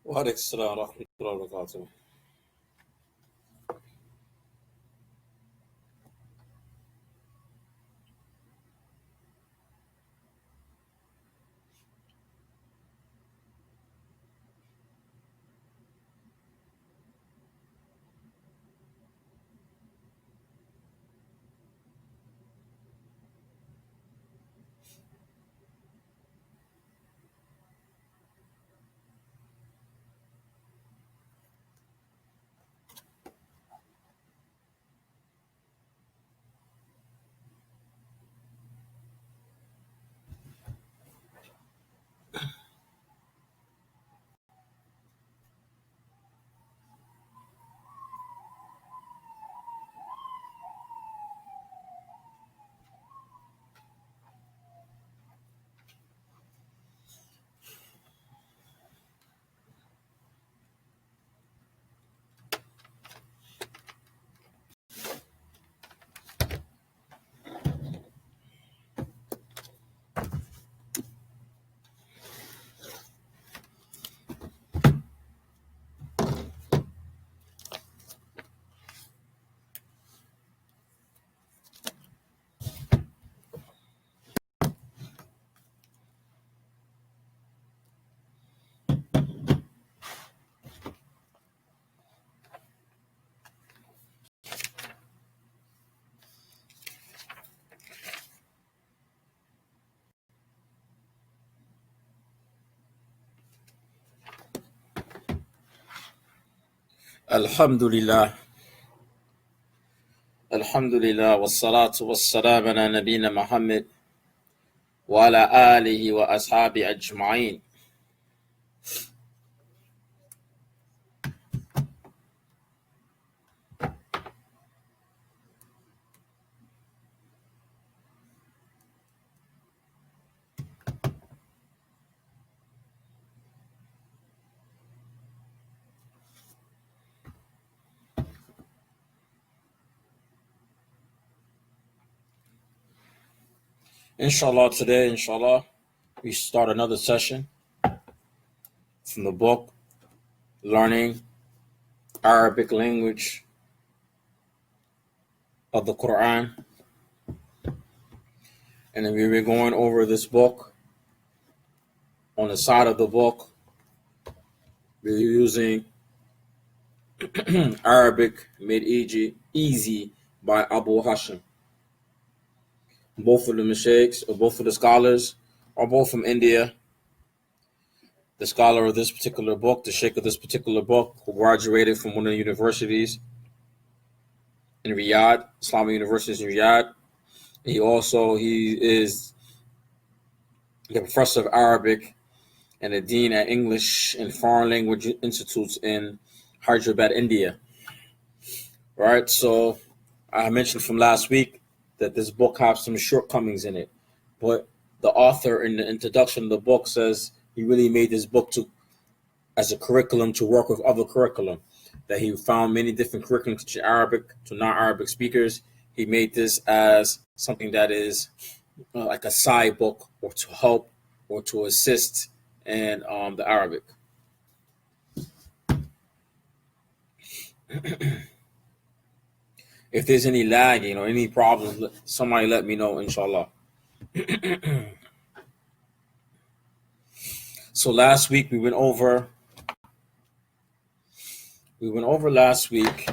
وعليكم السلام ورحمة الله وبركاته. الحمد لله الحمد لله والصلاة والسلام على نبينا محمد وعلى آله وأصحابه أجمعين. Inshallah, today, inshallah, we start another session from the book Learning Arabic Language of the Quran. And then we were going over this book. On the side of the book, we're using Arabic Made Easy by Abul Hashim. Both of the mashaykhs, or both of the scholars, are both from India. The scholar of this particular book, the sheikh of this particular book, who graduated from one of the universities in Riyadh, Islamic universities in Riyadh. He is the professor of Arabic and the dean at English and Foreign Language Institutes in Hyderabad, India. Right, so I mentioned from last week that this book has some shortcomings in it, but the author in the introduction of the book says he really made this book as a curriculum to work with other curriculum, that he found many different curriculums to teach Arabic to non-Arabic speakers. He made this as something that is like a side book or to help or to assist in the Arabic. If there's any lagging or any problems, somebody let me know, inshallah. So last week we went over last week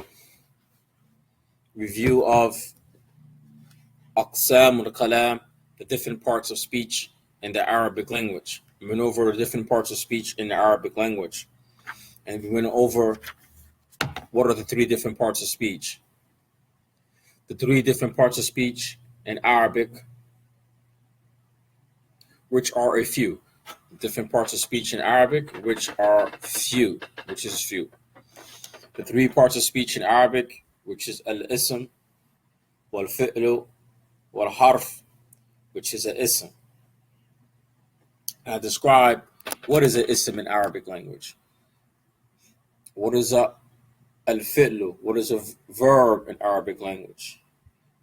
review of Aqsam al-Kalam, the different parts of speech in the Arabic language. We went over the different parts of speech in the Arabic language. And we went over what are the three different parts of speech. The three different parts of speech in Arabic, which are a few. Different parts of speech in Arabic, which are few, which is few. The three parts of speech in Arabic, which is al-ism, wal-fi'lu, wal-harf, which is an ism. I describe what is an ism in Arabic language. What is a al-fi'lu? What is a verb in Arabic language?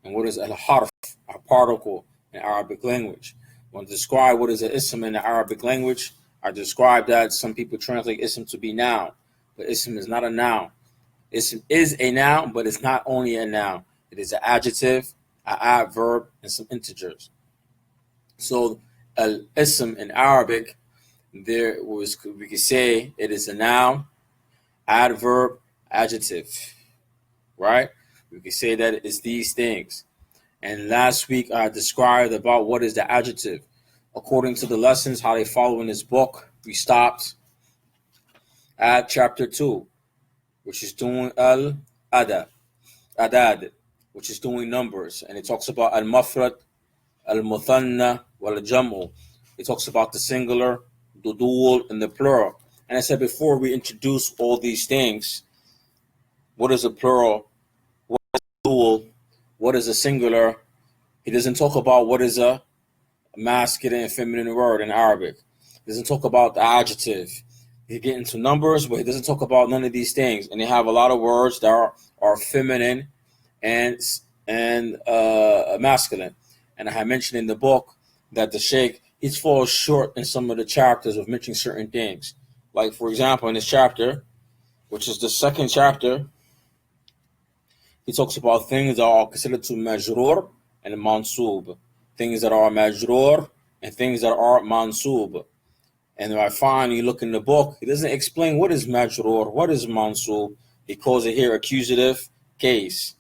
And what is al-harf, a particle in Arabic language? I want to describe what is an ism in the Arabic language. I described that some people translate ism to be noun, but ism is not a noun. Ism is a noun, but it's not only a noun. It is an adjective, an adverb, and some integers. So al-ism in Arabic, we could say it is a noun, adverb, adjective, right? We could say that it's these things. And last week I described about what is the adjective. According to the lessons, how they follow in this book, we stopped at chapter 2, which is doing al-adad, which is doing numbers. And it talks about al-mufrad, al-muthanna, wal-jam'u. It talks about the singular, the dual, and the plural. And I said before we introduce all these things, what is a plural? What is a dual? What is a singular? He doesn't talk about what is a masculine and feminine word in Arabic. He doesn't talk about the adjective. He get into numbers, but he doesn't talk about none of these things. And they have a lot of words that are feminine and masculine. And I had mentioned in the book that the Sheikh, he falls short in some of the chapters of mentioning certain things. Like, for example, in this chapter, which is the second chapter, he talks about things that are considered to majroor and mansoob. Things that are majroor and things that are mansoob. And I find you look in the book, he doesn't explain what is majroor, what is mansoob. He calls it here accusative case,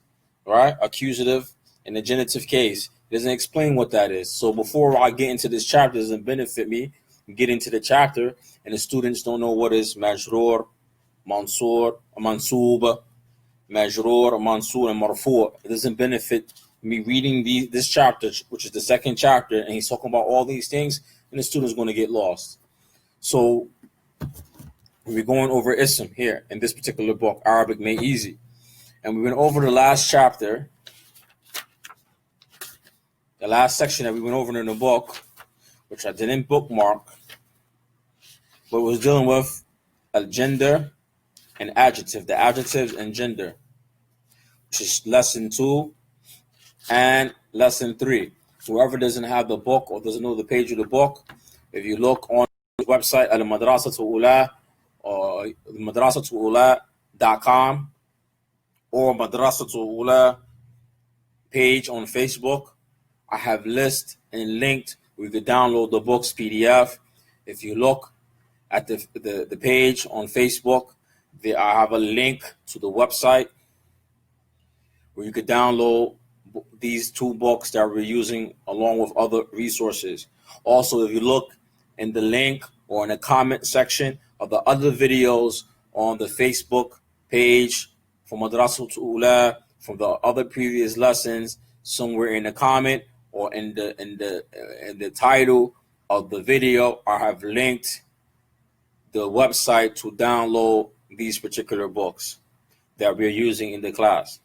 right? Accusative in the genitive case. He doesn't explain what that is. So before I get into this chapter, it doesn't benefit me get into the chapter and the students don't know what is majroor, mansoob, majroor, mansoob, and marfu'. It doesn't benefit me reading this chapter, which is the second chapter, and he's talking about all these things, and the student's going to get lost. So we're going over ism here in this particular book, Arabic Made Easy. And we went over the last chapter, the last section that we went over in the book, which I didn't bookmark, but was dealing with gender and adjective, the adjectives and gender, which is lesson 2 and lesson 3. Whoever doesn't have the book or doesn't know the page of the book, if you look on the website at madrasatulula or madrasatulula.com or madrasatulula page on Facebook, I have listed and linked where you can download the book's PDF. If you look at the page on Facebook, I have a link to the website where you could download these 2 books that we're using along with other resources. Also, if you look in the link or in the comment section of the other videos on the Facebook page from Madrasatul Ula, from the other previous lessons, somewhere in the comment or in the title of the video, I have linked the website to download these particular books that we're using in the class.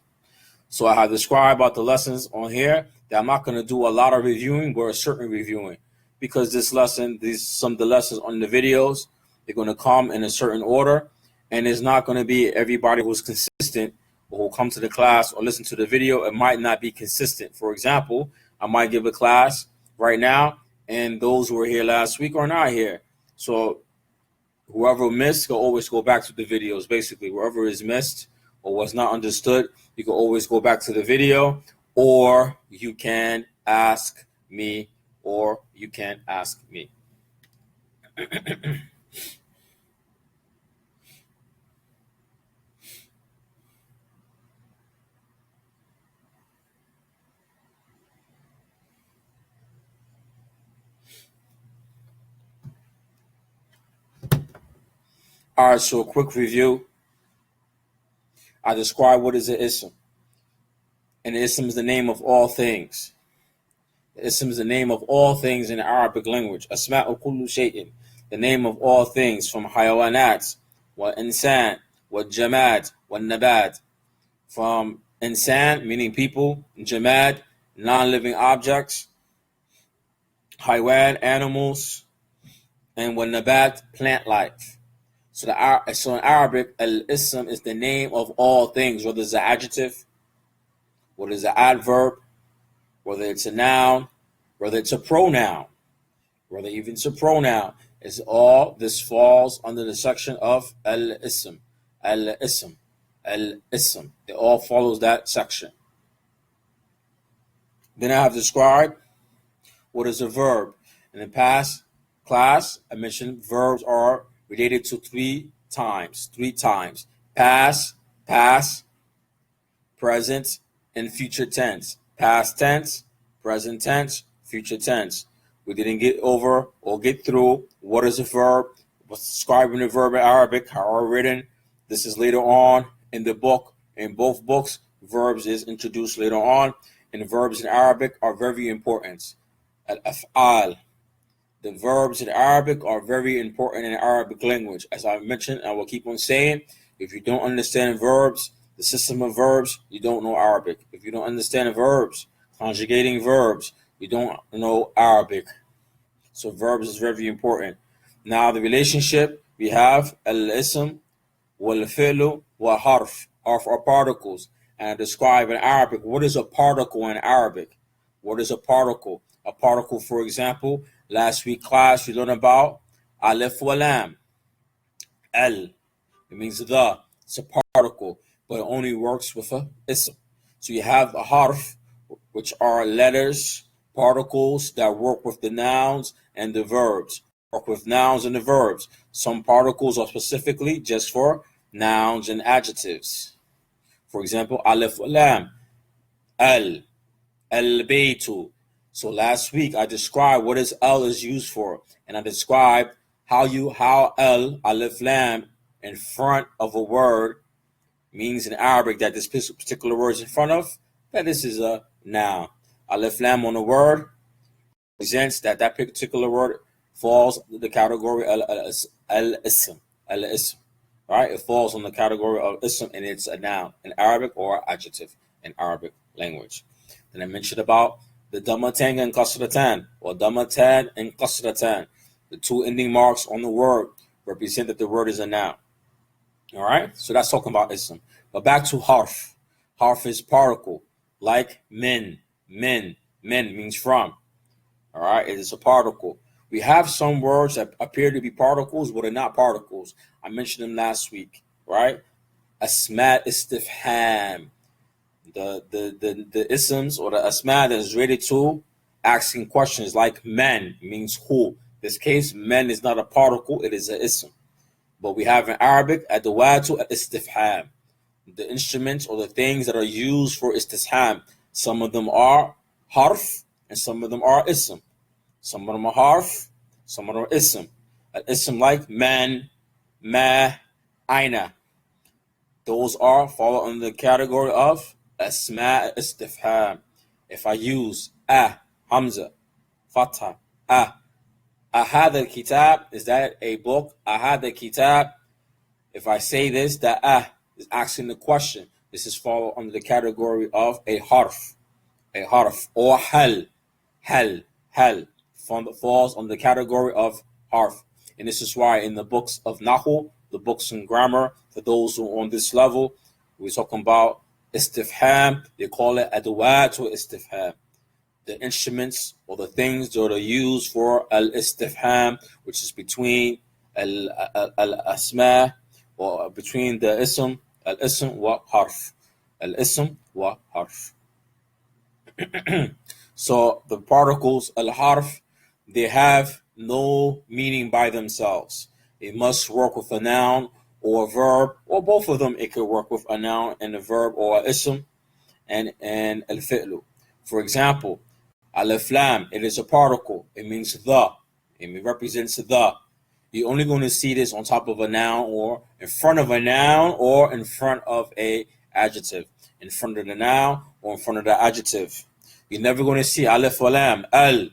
So I have described about the lessons on here that I'm not going to do a lot of reviewing, but a certain reviewing, because this lesson, some of the lessons on the videos, they're going to come in a certain order, and it's not going to be everybody who's consistent or who come to the class or listen to the video. It might not be consistent. For example, I might give a class right now, and those who were here last week are not here. So whoever missed can always go back to the videos. Basically, whoever is missed or was not understood, you can always go back to the video, or you can ask me, All right, so a quick review. I describe what is an ism. And the ism is the name of all things. The ism is the name of all things in the Arabic language. Asma'u kullu shay'in. The name of all things, from hayawanat, wa insan, wa jamad, wa nabat. From insan, meaning people, jamad, non-living objects, haywan, animals, and wa nabat, plant life. So in Arabic, al-ism is the name of all things, whether it's an adjective, whether it's an adverb, whether it's a noun, whether it's a pronoun, whether even it's a pronoun. This falls under the section of al-ism. Al-ism. Al-ism. It all follows that section. Then I have described what is a verb. In the past class, I mentioned verbs are related to three times. Past, present, and future tense. Past tense, present tense, future tense. We didn't get through what is a verb, what's describing a verb in Arabic, how are written. This is later on in the book. In both books, verbs is introduced later on, and verbs in Arabic are very important. Al-af'al. The verbs in Arabic are very important in Arabic language. As I mentioned, I will keep on saying, if you don't understand verbs, the system of verbs, you don't know Arabic. If you don't understand verbs, conjugating verbs, you don't know Arabic. So verbs is very important. Now the relationship, we have al-ism, wal-fi'lu, wa-harf. Harf are particles. And I describe in Arabic, what is a particle in Arabic? What is a particle? A particle, for example, last week class we learned about alif wa lam. Al, it means the. It's a particle, but it only works with a ism. So you have a harf, which are letters, particles that work with the nouns and the verbs. Work with nouns and the verbs. Some particles are specifically just for nouns and adjectives. For example, alif wa lam. Al, al-baytu. So last week I described what is al is used for, and I described how al, alif lam, in front of a word means in Arabic that this particular word is in front of, that this is a noun. Alif lam on a word presents that particular word falls in the category al-ism. Al-ism. Right? It falls on the category of ism, and it's a noun in Arabic or adjective in Arabic language. Then I mentioned about the dammatan and kasratan, or dammatan and kasratan. The two ending marks on the word represent that the word is a noun. All right? So that's talking about ism. But back to harf. Harf is particle, like min. Min means from. All right? It is a particle. We have some words that appear to be particles, but are not particles. I mentioned them last week, right? Asma istifham. The isms or the asma that is related to asking questions, like man means who. In this case, man is not a particle, it is an ism. But we have in Arabic adawatu al-istifham, the instruments or the things that are used for istifham. Some of them are harf and some of them are ism. Some of them are harf, some of them are ism. An ism like man, ma, aina. Those fall under the category of asma istifham. If I use hamza, fatha, ahad al-kitab, is that a book? Ahad al-kitab. If I say this, that is asking the question. This is fall under the category of a harf. A harf. Or hal falls under the category of harf. And this is why in the books of Nahu, the books in grammar, for those who are on this level, we're talking about istifham. They call it adawat or istifham. The instruments or the things that are used for al-istifham, which is between al-asma, or between the ism, al-ism wa harf. Al-ism wa harf. So the particles al-harf, they have no meaning by themselves. It must work with a noun or a verb, or both of them. It could work with a noun and a verb, or a ism and al-fi'lu. For example, alif lam, it is a particle. It means the. It represents the. You're only going to see this on top of a noun, or in front of a noun, or in front of a adjective. In front of the noun or in front of the adjective. You're never going to see alif lam, al,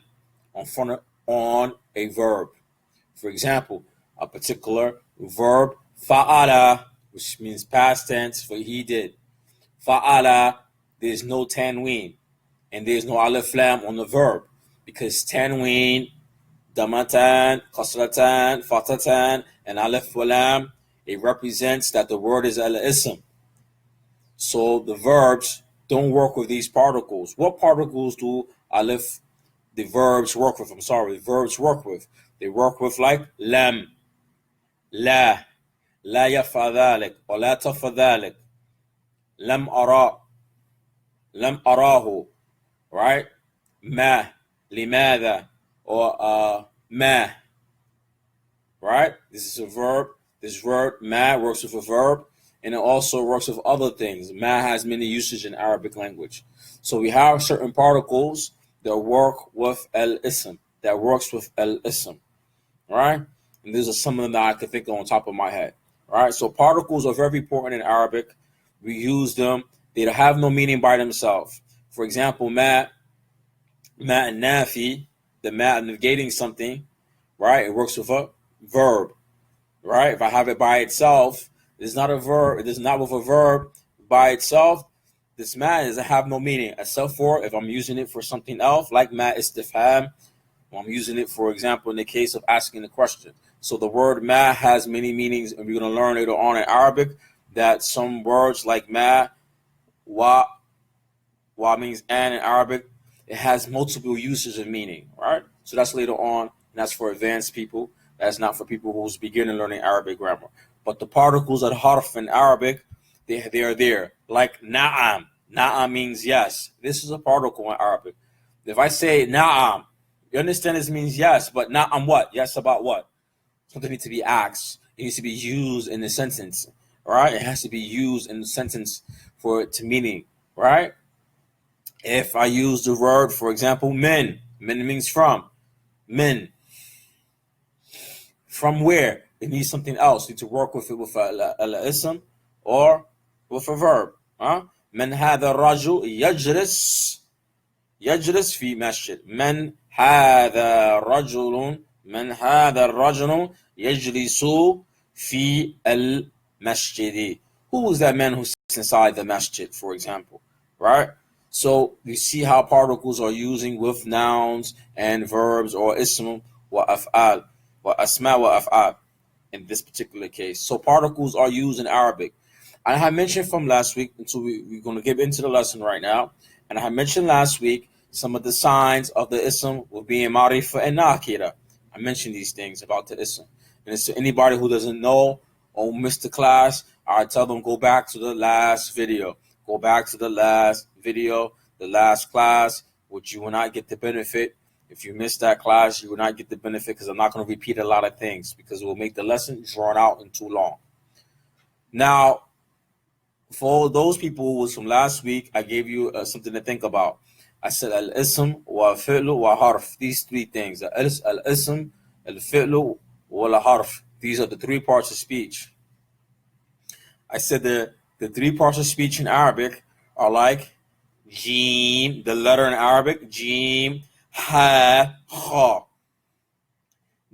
on a verb. For example, a particular verb, fa'ala, which means past tense for he did. Fa'ala, there's no tanween, and there's no alif lam on the verb, because tanween, damatan, kasratan, fatatan, and alif lam, it represents that the word is al-ism. So the verbs don't work with these particles. What particles do the verbs work with? The verbs work with. They work with like lam, la, la yaf'al dhalik, or la taf'al dhalik, lam ara, lam arahu, right? Ma, limada, or ma, right? This is a verb. This verb, ma, works with a verb, and it also works with other things. Ma has many usages in Arabic language. So we have certain particles that work with al-ism, that works with al-ism, right? And these are some of them that I can think of on top of my head, right? So particles are very important in Arabic. We use them. They have no meaning by themselves. For example, ma and nafi, the ma negating something, right? It works with a verb, right? If I have it by itself, it's not a verb. It is not with a verb by itself. This ma doesn't have no meaning, except for if I'm using it for something else, like ma istifham. I'm using it, for example, in the case of asking a question. So the word ma has many meanings, and we're going to learn later on in Arabic that some words like ma, wa means and in Arabic, it has multiple uses of meaning, right? So that's later on, and that's for advanced people. That's not for people who's beginning learning Arabic grammar. But the particles at harf in Arabic, they are there. Like na'am. Na'am means yes. This is a particle in Arabic. If I say na'am, you understand this means yes, but na'am what? Yes about what? Something needs to be asked. It needs to be used in the sentence, right? It has to be used in the sentence for it to meaning, right? If I use the word, for example, min means from. Min. From where? It needs something else. You need to work with it with al-ism or with a verb. من هذا الرجل يجلس في مسجد. من هذا الرجل يجلس في المسجد. Who is that man who sits inside the masjid, for example, right? So you see how particles are using with nouns and verbs or ism wa af'al wa asma wa af'al in this particular case. So particles are used in Arabic. I had mentioned from last week, and so we're going to get into the lesson right now. And I had mentioned last week some of the signs of the ism will be in Marifa and Nakira. I mentioned these things about the ism. And it's to anybody who doesn't know or missed the class, I tell them go back to the last video. Go back to the last video, the last class, which you will not get the benefit. If you missed that class, you will not get the benefit because I'm not going to repeat a lot of things because it will make the lesson drawn out and too long. Now, for those people who was from last week, I gave you something to think about. I said al-ism wa fi'lu wa harf. These three things. Al-ism, al-fi'lu wa al-harf. These are the three parts of speech. I said the three parts of speech in Arabic are like jim, the letter in Arabic, jim, ha, kha.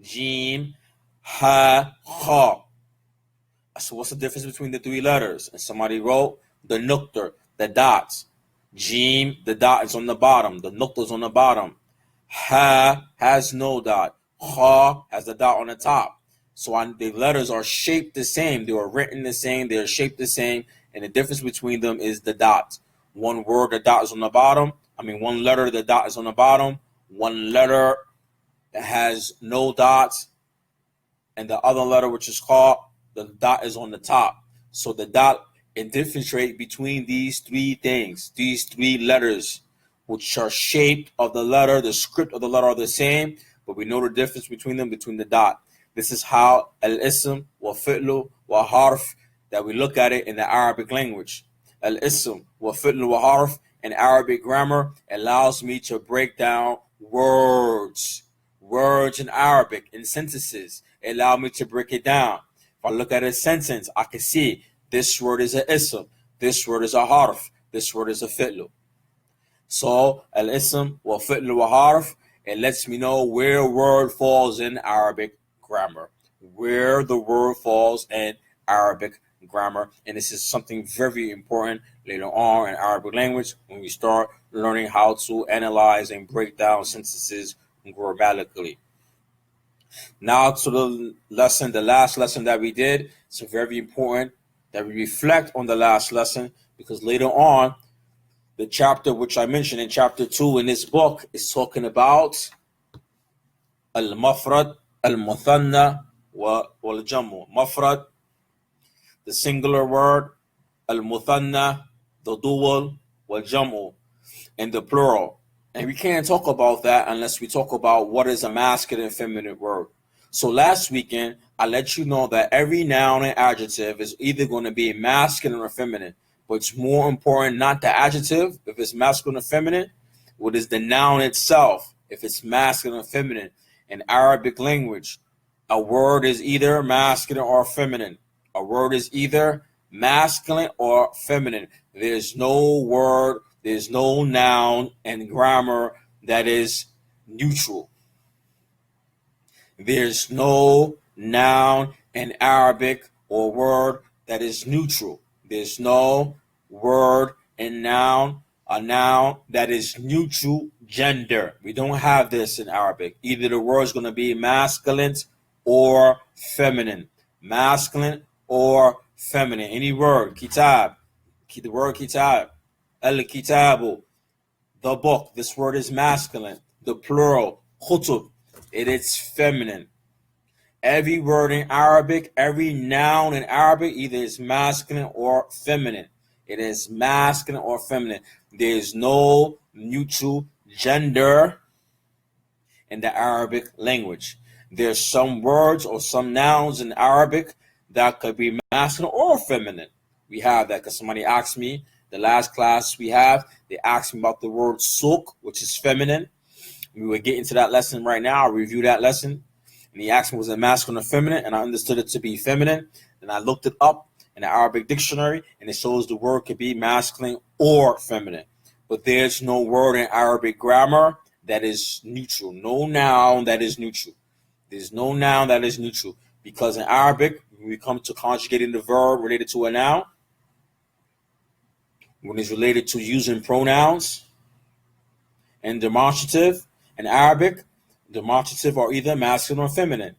Jim, ha, kha. So what's the difference between the three letters? And somebody wrote the nuqtar, the dots. Jim, the dot is on the bottom. The nuqtar is on the bottom. Ha has no dot. Kha has the dot on the top. So the letters are shaped the same. They are written the same. They are shaped the same. And the difference between them is the dot. One word, the dot is on the bottom. One letter, the dot is on the bottom. One letter has no dots. And the other letter, which is called, the dot is on the top. So the dot can differentiate between these three things, these three letters, which are shaped of the letter, the script of the letter are the same, but we know the difference between them, between the dot. This is how al-ism wa fi'lu wa harf, that we look at it in the Arabic language. Al-ism wa fi'lu wa harf in Arabic grammar allows me to break down words in Arabic, in sentences. It allows me to break it down. If I look at a sentence, I can see this word is a ism, this word is a harf, this word is a fi'lu. So al-ism wa fi'lu wa harf, it lets me know where a word falls in Arabic grammar, where the word falls in Arabic grammar. And this is something very important later on in Arabic language when we start learning how to analyze and break down sentences grammatically. Now to the lesson, the last lesson that we did. It's very important that we reflect on the last lesson, because later on, the chapter which I mentioned in chapter 2 in this book is talking about al-mufrad المثنى والجمع. مفرد, the singular word, المثنى, the dual, والجمع, and the plural. And we can't talk about that unless we talk about what is a masculine and feminine word. So last weekend, I let you know that every noun and adjective is either going to be masculine or feminine. But it's more important not the adjective, if it's masculine or feminine, what is the noun itself, if it's masculine or feminine. In Arabic language, a word is either masculine or feminine. A word is either masculine or feminine. There's no word, there's no noun and grammar that is neutral. There's no noun in Arabic or word that is neutral. There's no word and noun, a noun that is neutral gender. We don't have this in Arabic. Either the word is going to be masculine or feminine. Masculine or feminine. Any word, kitab, the word kitab, al-kitabu, the book. This word is masculine. The plural, khutub, it is feminine. Every word in Arabic, every noun in Arabic, either is masculine or feminine. It is masculine or feminine. There is no neutral gender in the Arabic language. There's some words or some nouns in Arabic that could be masculine or feminine. We have that because somebody asked me, the last class we have, they asked me about the word souk, which is feminine. We will get into that lesson right now. I'll review that lesson. And he asked me, was it masculine or feminine? And I understood it to be feminine. And I looked it up in the Arabic dictionary, and it shows the word could be masculine or feminine. But there's no word in Arabic grammar that is neutral. No noun that is neutral. There's no noun that is neutral. Because in Arabic, when we come to conjugating the verb related to a noun, when it's related to using pronouns and demonstrative, in Arabic, demonstrative are either masculine or feminine.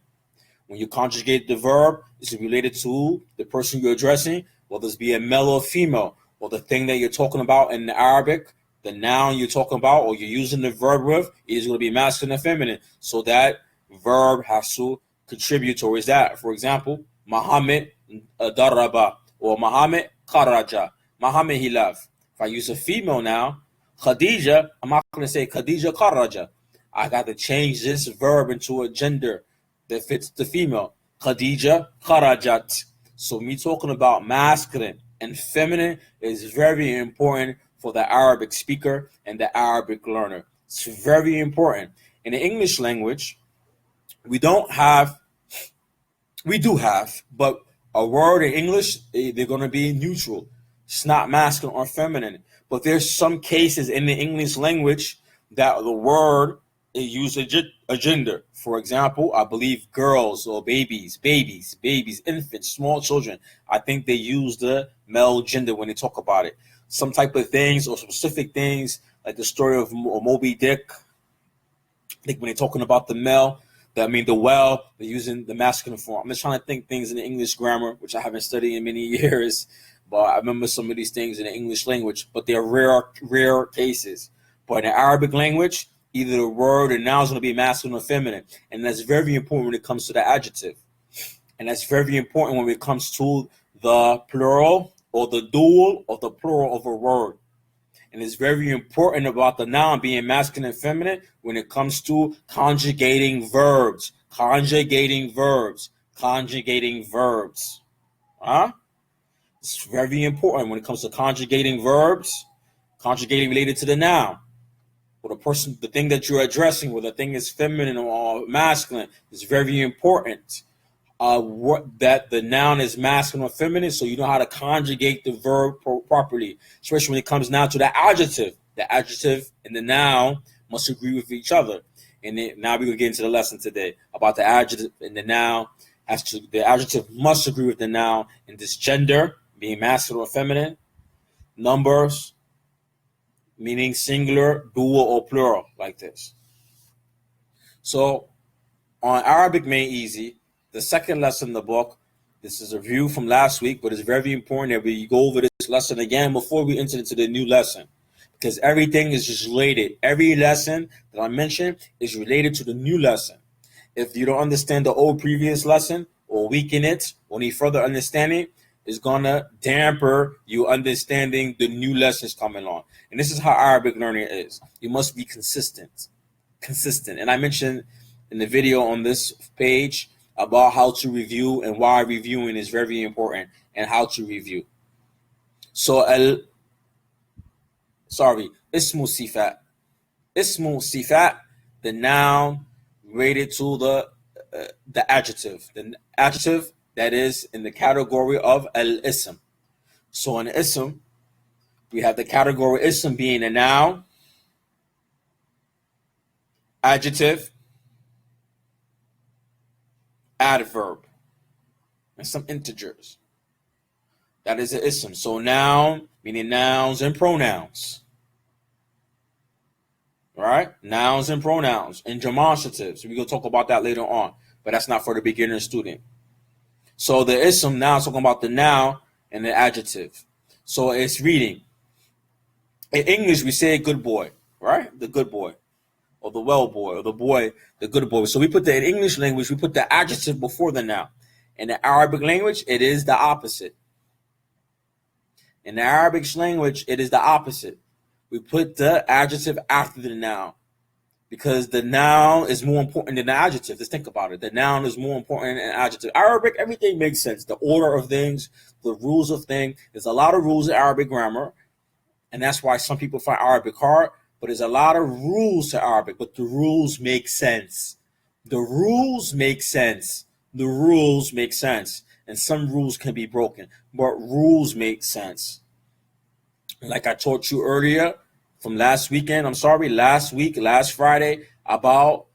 When you conjugate the verb, it's related to the person you're addressing, whether it's be a male or female, or the thing that you're talking about in Arabic, the noun you're talking about, or you're using the verb with, is going to be masculine and feminine. So that verb has to contribute towards that. For example, Muhammad daraba, or Muhammad kharaja. Muhammad, he left. If I use a female now, Khadija, I'm not going to say Khadija kharaja. I got to change this verb into a gender that fits the female. Khadija kharajat. So me talking about masculine and feminine is very important for the Arabic speaker and the Arabic learner. It's very important. In the English language, we do have, but a word in English, they're going to be neutral. It's not masculine or feminine. But there's some cases in the English language that the word use a gender. For example, I believe girls or babies, infants, small children, I think they use the male gender when they talk about it. Some type of things or specific things, like the story of Moby Dick, I think when they're talking about the male, the whale, they're using the masculine form. I'm just trying to think things in the English grammar, which I haven't studied in many years, but I remember some of these things in the English language, but they're rare cases. But in the Arabic language, either the word or noun is going to be masculine or feminine. And that's very important when it comes to the adjective. And that's very important when it comes to the plural or the dual or the plural of a word. And it's very important about the noun being masculine and feminine when it comes to conjugating verbs. Conjugating verbs. Huh? It's very important when it comes to conjugating verbs, conjugating related to the noun. Or the thing that you're addressing, whether the thing is feminine or masculine, is very important. That the noun is masculine or feminine, so you know how to conjugate the verb properly, especially when it comes now to the adjective. The adjective and the noun must agree with each other. And now we're going to get into the lesson today about the adjective and the noun. The adjective must agree with the noun in this gender, being masculine or feminine. Numbers, meaning singular, dual, or plural, like this. So, on Arabic Made Easy, the second lesson in the book, this is a review from last week, but it's very important that we go over this lesson again before we enter into the new lesson, because everything is just related. Every lesson that I mentioned is related to the new lesson. if you don't understand the old previous lesson or weaken it or need further understanding, it's gonna damper you understanding the new lessons coming on. And this is how Arabic learning is. You must be consistent. And I mentioned in the video on this page about how to review and why reviewing is very important and how to review. So ismu sifat, the noun rated to the adjective. The adjective that is in the category of al-ism. So in ism, we have the category ism being a noun, adjective, adverb, and some integers. That is an ism. So noun, meaning nouns and pronouns. Right? Nouns and pronouns and demonstratives. We're going to talk about that later on, but that's not for the beginner student. So the ism now is talking about the noun and the adjective. So it's reading. In English, we say good boy, right? The good boy, or the well boy, or the boy, the good boy. So we put in English language, we put the adjective before the noun. In the Arabic language, it is the opposite. In the Arabic language, it is the opposite. We put the adjective after the noun because the noun is more important than the adjective. Let's think about it. The noun is more important than the adjective. Arabic, everything makes sense. The order of things, the rules of things. There's a lot of rules in Arabic grammar, and that's why some people find Arabic hard. But there's a lot of rules to Arabic, but the rules make sense. The rules make sense. The rules make sense. And some rules can be broken, but rules make sense. Like I taught you earlier from last week, last Friday, about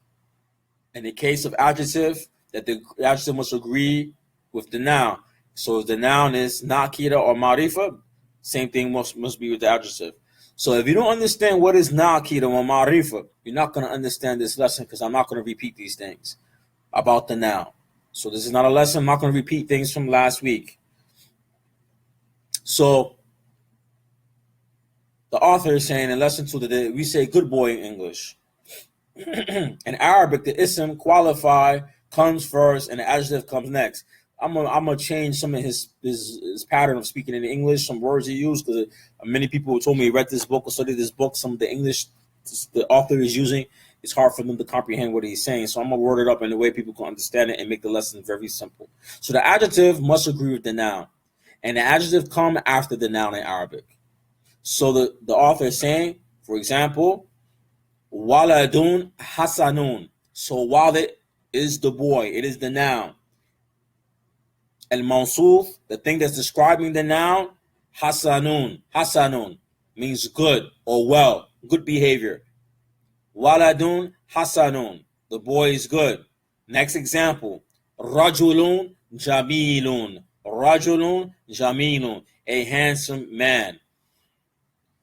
in the case of adjective, that the adjective must agree with the noun. So if the noun is nakira or marifa, same thing must be with the adjective. So if you don't understand what is nakira or marifa, you're not going to understand this lesson because I'm not going to repeat these things about the noun. So this is not a lesson. I'm not going to repeat things from last week. So the author is saying in lesson 2 today, we say good boy in English. In Arabic, the ism qualify comes first and the adjective comes next. I'm gonna change some of his pattern of speaking in English, some words he used, because many people told me he read this book or studied this book. Some of the English the author is using, it's hard for them to comprehend what he's saying. So I'm gonna word it up in a way people can understand it and make the lesson very simple. So the adjective must agree with the noun, and the adjective come after the noun in Arabic. So the author is saying, for example, waladun hasanun. So walid is the boy, it is the noun. Al-mawsuf, the thing that's describing the noun, hasanun means good or well, good behavior. Waladun hasanun, the boy is good. Next example, rajulun jamilun, a handsome man.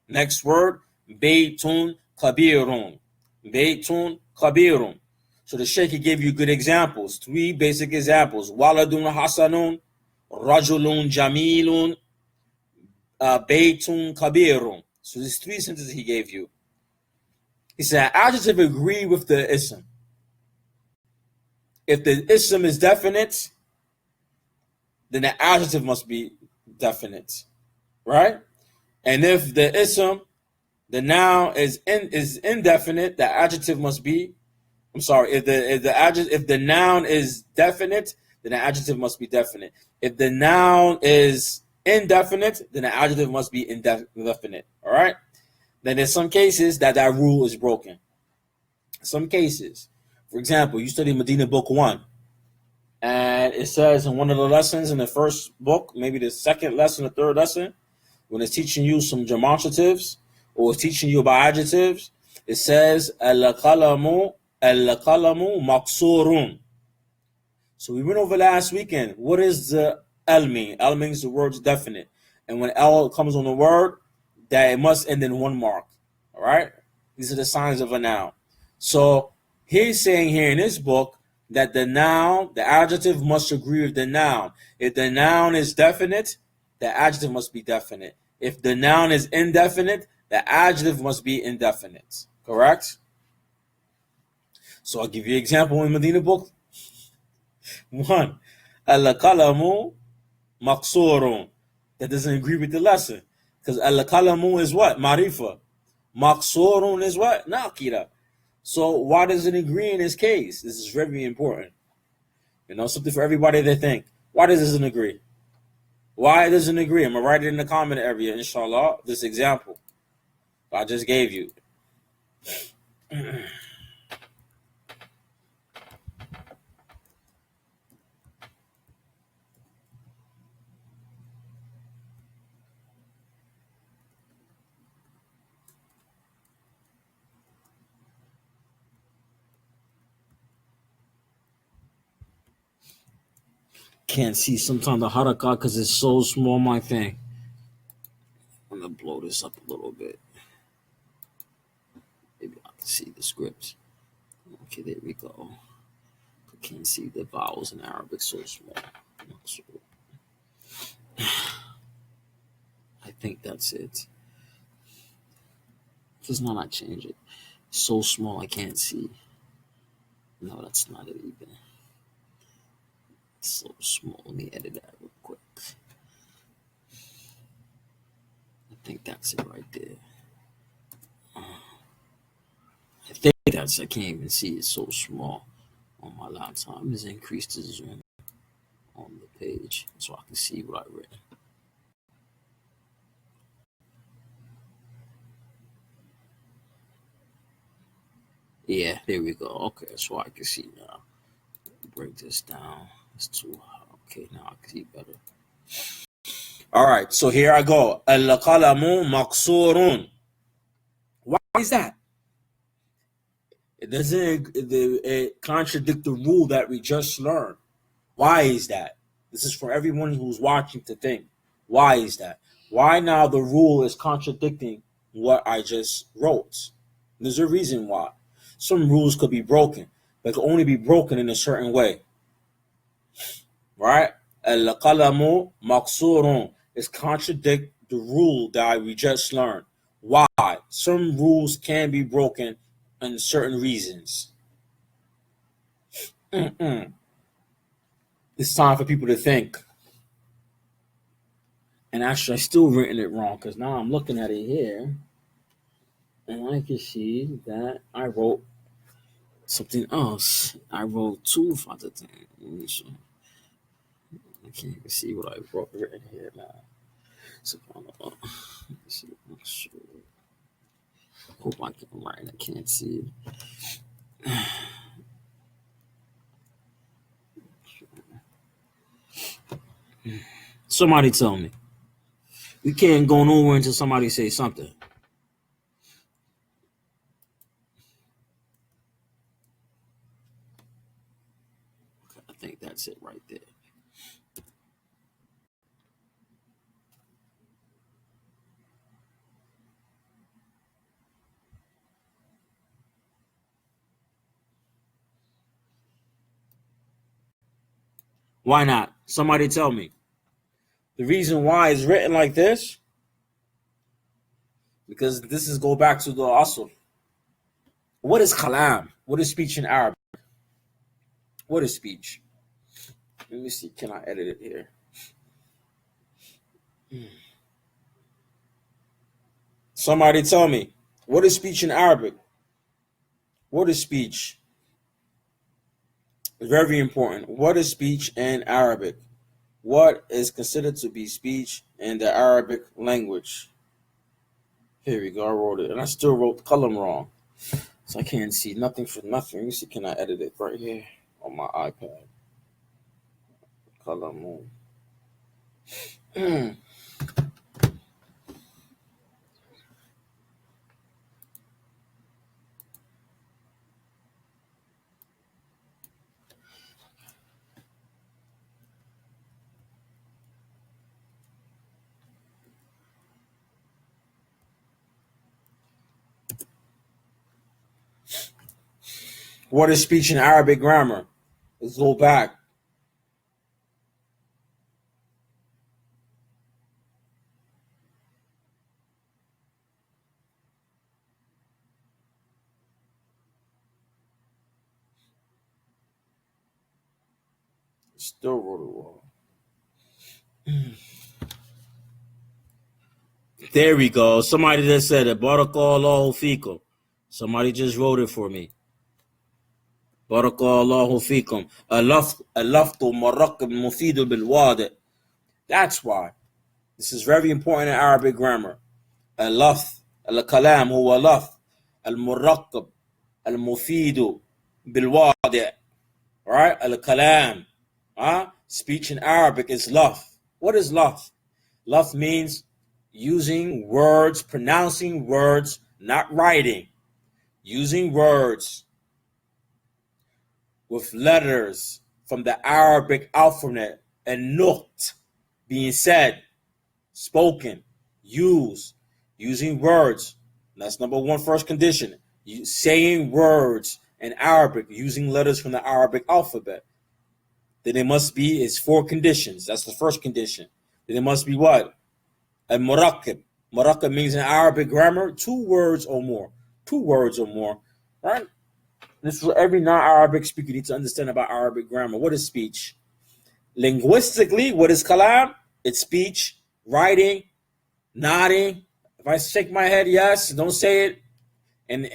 Next word, baytun kabirun. So the Sheikh gave you good examples, 3 basic examples. Waladun hasanun, rajulun jamilun, baytun kabirun. So there's 3 sentences he gave you. He said adjective agree with the ism. If the ism is definite, then the adjective must be definite, right? And if the ism, the noun is indefinite, the adjective must be. If the noun is definite, then the adjective must be definite. If the noun is indefinite, then the adjective must be indefinite. All right. Then in some cases that rule is broken. Some cases, for example, you study Medina Book 1, and it says in one of the lessons in the first book, maybe the second lesson, the third lesson, when it's teaching you some demonstratives or it's teaching you about adjectives, it says al-qalamu maqsurun. So we went over last weekend. What is the al mean? Al means the word's definite. And when al comes on the word, that it must end in 1 mark. All right? These are the signs of a noun. So he's saying here in this book that the noun, the adjective must agree with the noun. If the noun is definite, the adjective must be definite. If the noun is indefinite, the adjective must be indefinite. Correct? So I'll give you an example in Medina book. One, al-kalamu maqsurun. That doesn't agree with the lesson. Because al-kalamu is what? Marifa. Maqsurun is what? Nakira. So why does it agree in this case? This is very important. Something for everybody to think. Why does this agree? Why it doesn't agree? I'm going to write it in the comment area, inshallah, this example I just gave you. Can't see sometimes the harakah because it's so small, my thing. I'm going to blow this up a little bit. Maybe I can see the script. Okay, there we go. I can't see the vowels in Arabic, so small. I think that's it. If it's not, I change it. It's so small, I can't see. No, that's not it either. It's so small. Let me edit that real quick. I think that's it right there. I think that's, I can't even see, it's so small on my laptop. Let's increase the zoom on the page so I can see what I read. Yeah, there we go. Okay, so I can see now. Break this down. It's too hot. Okay, now I can see better. All right, so here I go. Al-qalamu maqsurun. Why is that? It doesn't it contradict the rule that we just learned. Why is that? This is for everyone who's watching to think. Why is that? Why now the rule is contradicting what I just wrote? There's a reason why. Some rules could be broken, but could only be broken in a certain way. Right? Al-qalamu maqsurun is contradict the rule that we just learned. Why? Some rules can be broken in certain reasons. It's time for people to think. And actually, I still written it wrong because now I'm looking at it here, and I can see that I wrote something else. I wrote two for the thing. So I can't even see what I wrote written here now. So let me see. Hope I can write. I can't see it. Somebody tell me. We can't go nowhere until somebody says something. Okay, I think that's it right there. Why not? Somebody tell me. The reason why it's written like this, because this is go back to the asl. What is kalam? What is speech in Arabic? What is speech? Let me see. Can I edit it here? Somebody tell me. What is speech in Arabic? What is speech? Very important. What is speech in Arabic? What is considered to be speech in the Arabic language? Here we go. I wrote it. And I still wrote the column wrong. So I can't see nothing for nothing. Let me see. Can I edit it right here on my iPad? Column. What is speech in Arabic grammar? Let's go back. Still wrote it wrong. There we go. Somebody just said it. Barakallahu fikum. Somebody just wrote it for me. Barakallahu fikum. Alaftu maraqib mufidu bil wadi. That's why. This is very important in Arabic grammar. Al-lafz, al-kalam huwa lafz, al-muraqqab, al-mufidu bil-wadi'. Right? Al-kalam. Speech in Arabic is lafz. What is lafz? Lafz means using words, pronouncing words, not writing. Using words with letters from the Arabic alphabet and nuqt being said, spoken, used, using words. That's number one, first condition. Saying words in Arabic, using letters from the Arabic alphabet. Then it must be, it's 4 conditions. That's the first condition. Then it must be what? A muraqqab. Muraqqab means in Arabic grammar, 2 words or more. 2 words or more. Right? This is what every non-Arabic speaker needs to understand about Arabic grammar. What is speech? Linguistically, what is kalam? It's speech, writing, nodding. If I shake my head, yes, don't say it. And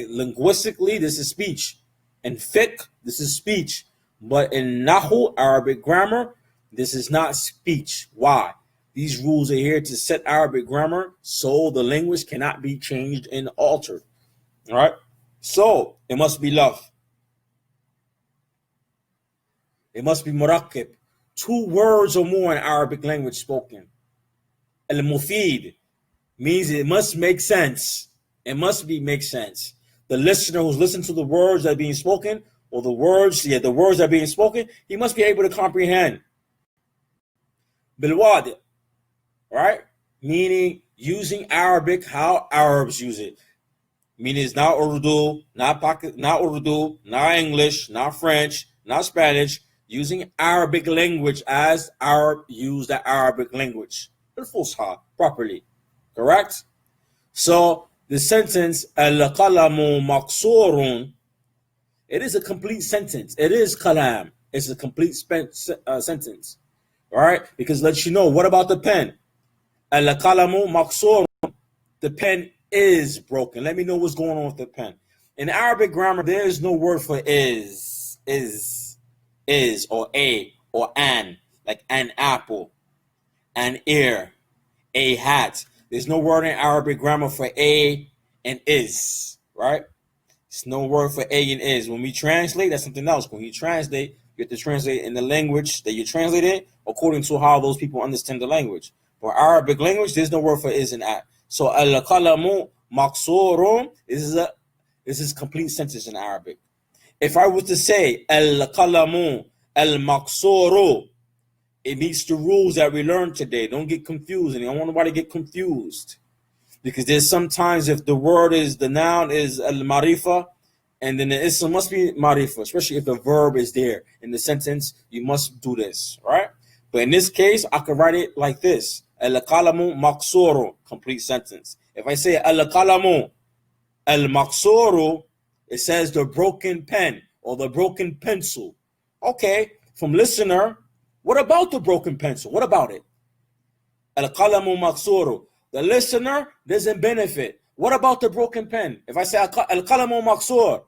linguistically, this is speech. In fiqh, this is speech. But in nahu, Arabic grammar, this is not speech. Why? These rules are here to set Arabic grammar so the language cannot be changed and altered. All right? So, it must be love. It must be muraqqib. 2 words or more in Arabic language spoken. Al-mufid means it must make sense. It must make sense. The listener who's listening to the words that are being spoken, or the words that are being spoken, he must be able to comprehend. Bil-wadi, right? Meaning using Arabic how Arabs use it. Meaning it's not Urdu, not English, not French, not Spanish. Using Arabic language as Arab use the Arabic language. Al-Fusha, properly. Correct? So the sentence al-qalamu maqsurun, it is a complete sentence. It is kalam. It's a complete sentence. All right? Because it lets you know, what about the pen? Al-qalamu maqsurun. The pen is broken. Let me know what's going on with the pen. In Arabic grammar, there is no word for is, or a, or an, like an apple, an ear, a hat. There's no word in Arabic grammar for a and is, right? There's no word for a and is. When we translate, that's something else. When you translate, you have to translate in the language that you translate it according to how those people understand the language. For Arabic language, there's no word for is and at. So al-qalamu maqsurun, this is complete sentence in Arabic. If I was to say al-qalamu al-maqsuru, it meets the rules that we learned today. Don't get confused, and I don't want nobody to get confused. Because there's sometimes if the word is, the noun is al-marifa, and then the ism must be marifa, especially if the verb is there in the sentence, you must do this, right? But in this case, I could write it like this. Al-qalamu maqsuru, complete sentence. If I say al-qalamu al-maqsuru, it says the broken pen or the broken pencil. Okay, from listener, what about the broken pencil? What about it? Al-qalamu maqsuru. The listener doesn't benefit. What about the broken pen? If I say al-qalamu maqsur,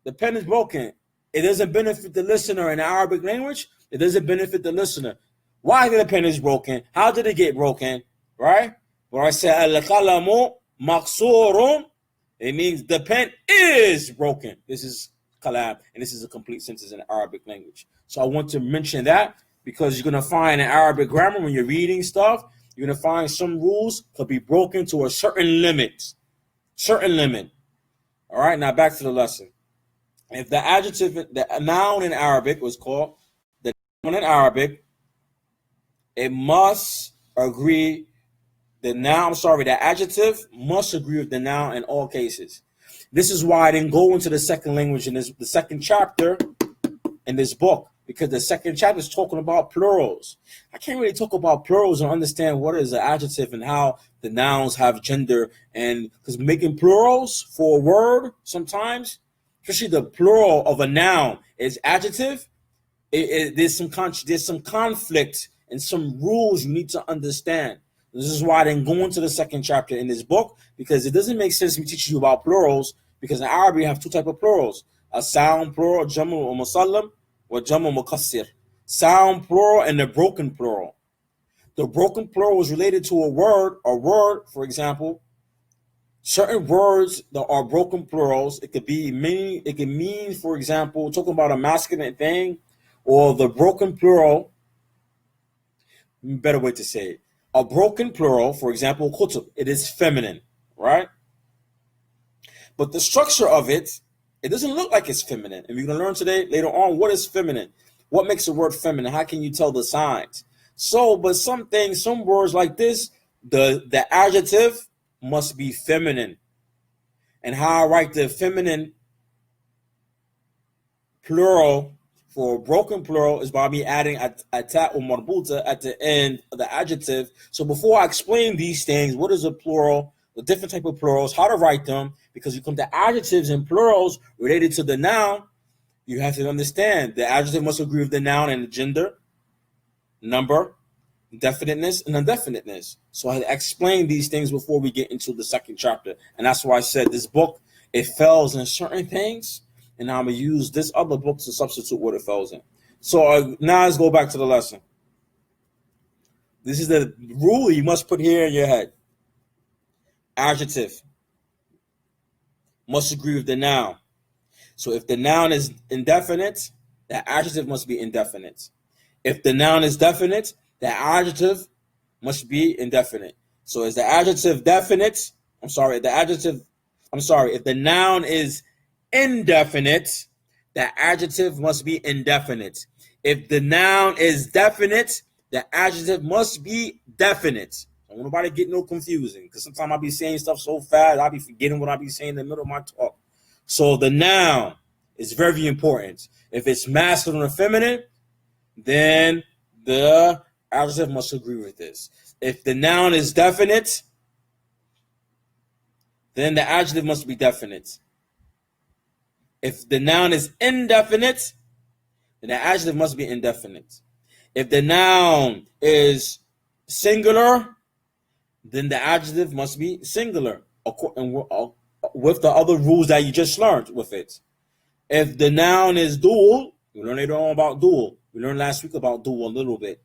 the pen is broken, it doesn't benefit the listener in the Arabic language. It doesn't benefit the listener. Why the pen is broken? How did it get broken? Right? When I say al-qalamu maqsurun, it means the pen is broken. This is kalam, and this is a complete sentence in the Arabic language. So I want to mention that because you're going to find in Arabic grammar when you're reading stuff, you're going to find some rules could be broken to a certain limit. Certain limit. All right, now back to the lesson. If the adjective, the noun in Arabic was called the noun in Arabic, it must agree, the adjective must agree with the noun in all cases. This is why I didn't go into the second language in the second chapter in this book, because the second chapter is talking about plurals. I can't really talk about plurals and understand what is an adjective and how the nouns have gender, and because making plurals for a word sometimes, especially the plural of a noun is adjective, There's some conflict and some rules you need to understand. This is why I didn't go into the second chapter in this book, because it doesn't make sense me teaching you about plurals, because in Arabic you have two types of plurals: a sound plural, jamu or musallam, or jamu mukassir. Sound plural and the broken plural. The broken plural is related to a word, for example. Certain words that are broken plurals, it could mean, for example, talking about a masculine thing, or the broken plural, better way to say it. A broken plural, for example, kutub, it is feminine, right? But the structure of it, it doesn't look like it's feminine. And we're going to learn today, later on, what is feminine? What makes a word feminine? How can you tell the signs? So, but some words like this, the adjective must be feminine. And how I write the feminine plural for a broken plural is by me adding a ta or marbuta at the end of the adjective. So before I explain these things, what is a plural, the different type of plurals, how to write them, because you come to adjectives and plurals related to the noun, you have to understand the adjective must agree with the noun and the gender, number, definiteness, and indefiniteness. So I explained these things before we get into the second chapter. And that's why I said this book, it fails in certain things, and I'm going to use this other book to substitute what it fails in. So now let's go back to the lesson. This is the rule you must put here in your head. Adjective must agree with the noun. So if the noun is indefinite, the adjective must be indefinite. If the noun is definite, the adjective must be indefinite. So is the adjective definite? If the noun is indefinite, the adjective must be indefinite. If the noun is definite, the adjective must be definite. I don't want nobody get no confusing, because sometimes I'll be saying stuff so fast, I'll be forgetting what I'll be saying in the middle of my talk. So the noun is very important. If it's masculine or feminine, then the adjective must agree with this. If the noun is definite, then the adjective must be definite. If the noun is indefinite, then the adjective must be indefinite. If the noun is singular, then the adjective must be singular, with the other rules that you just learned with it. If the noun is dual, we learned later on about dual. We learned last week about dual a little bit.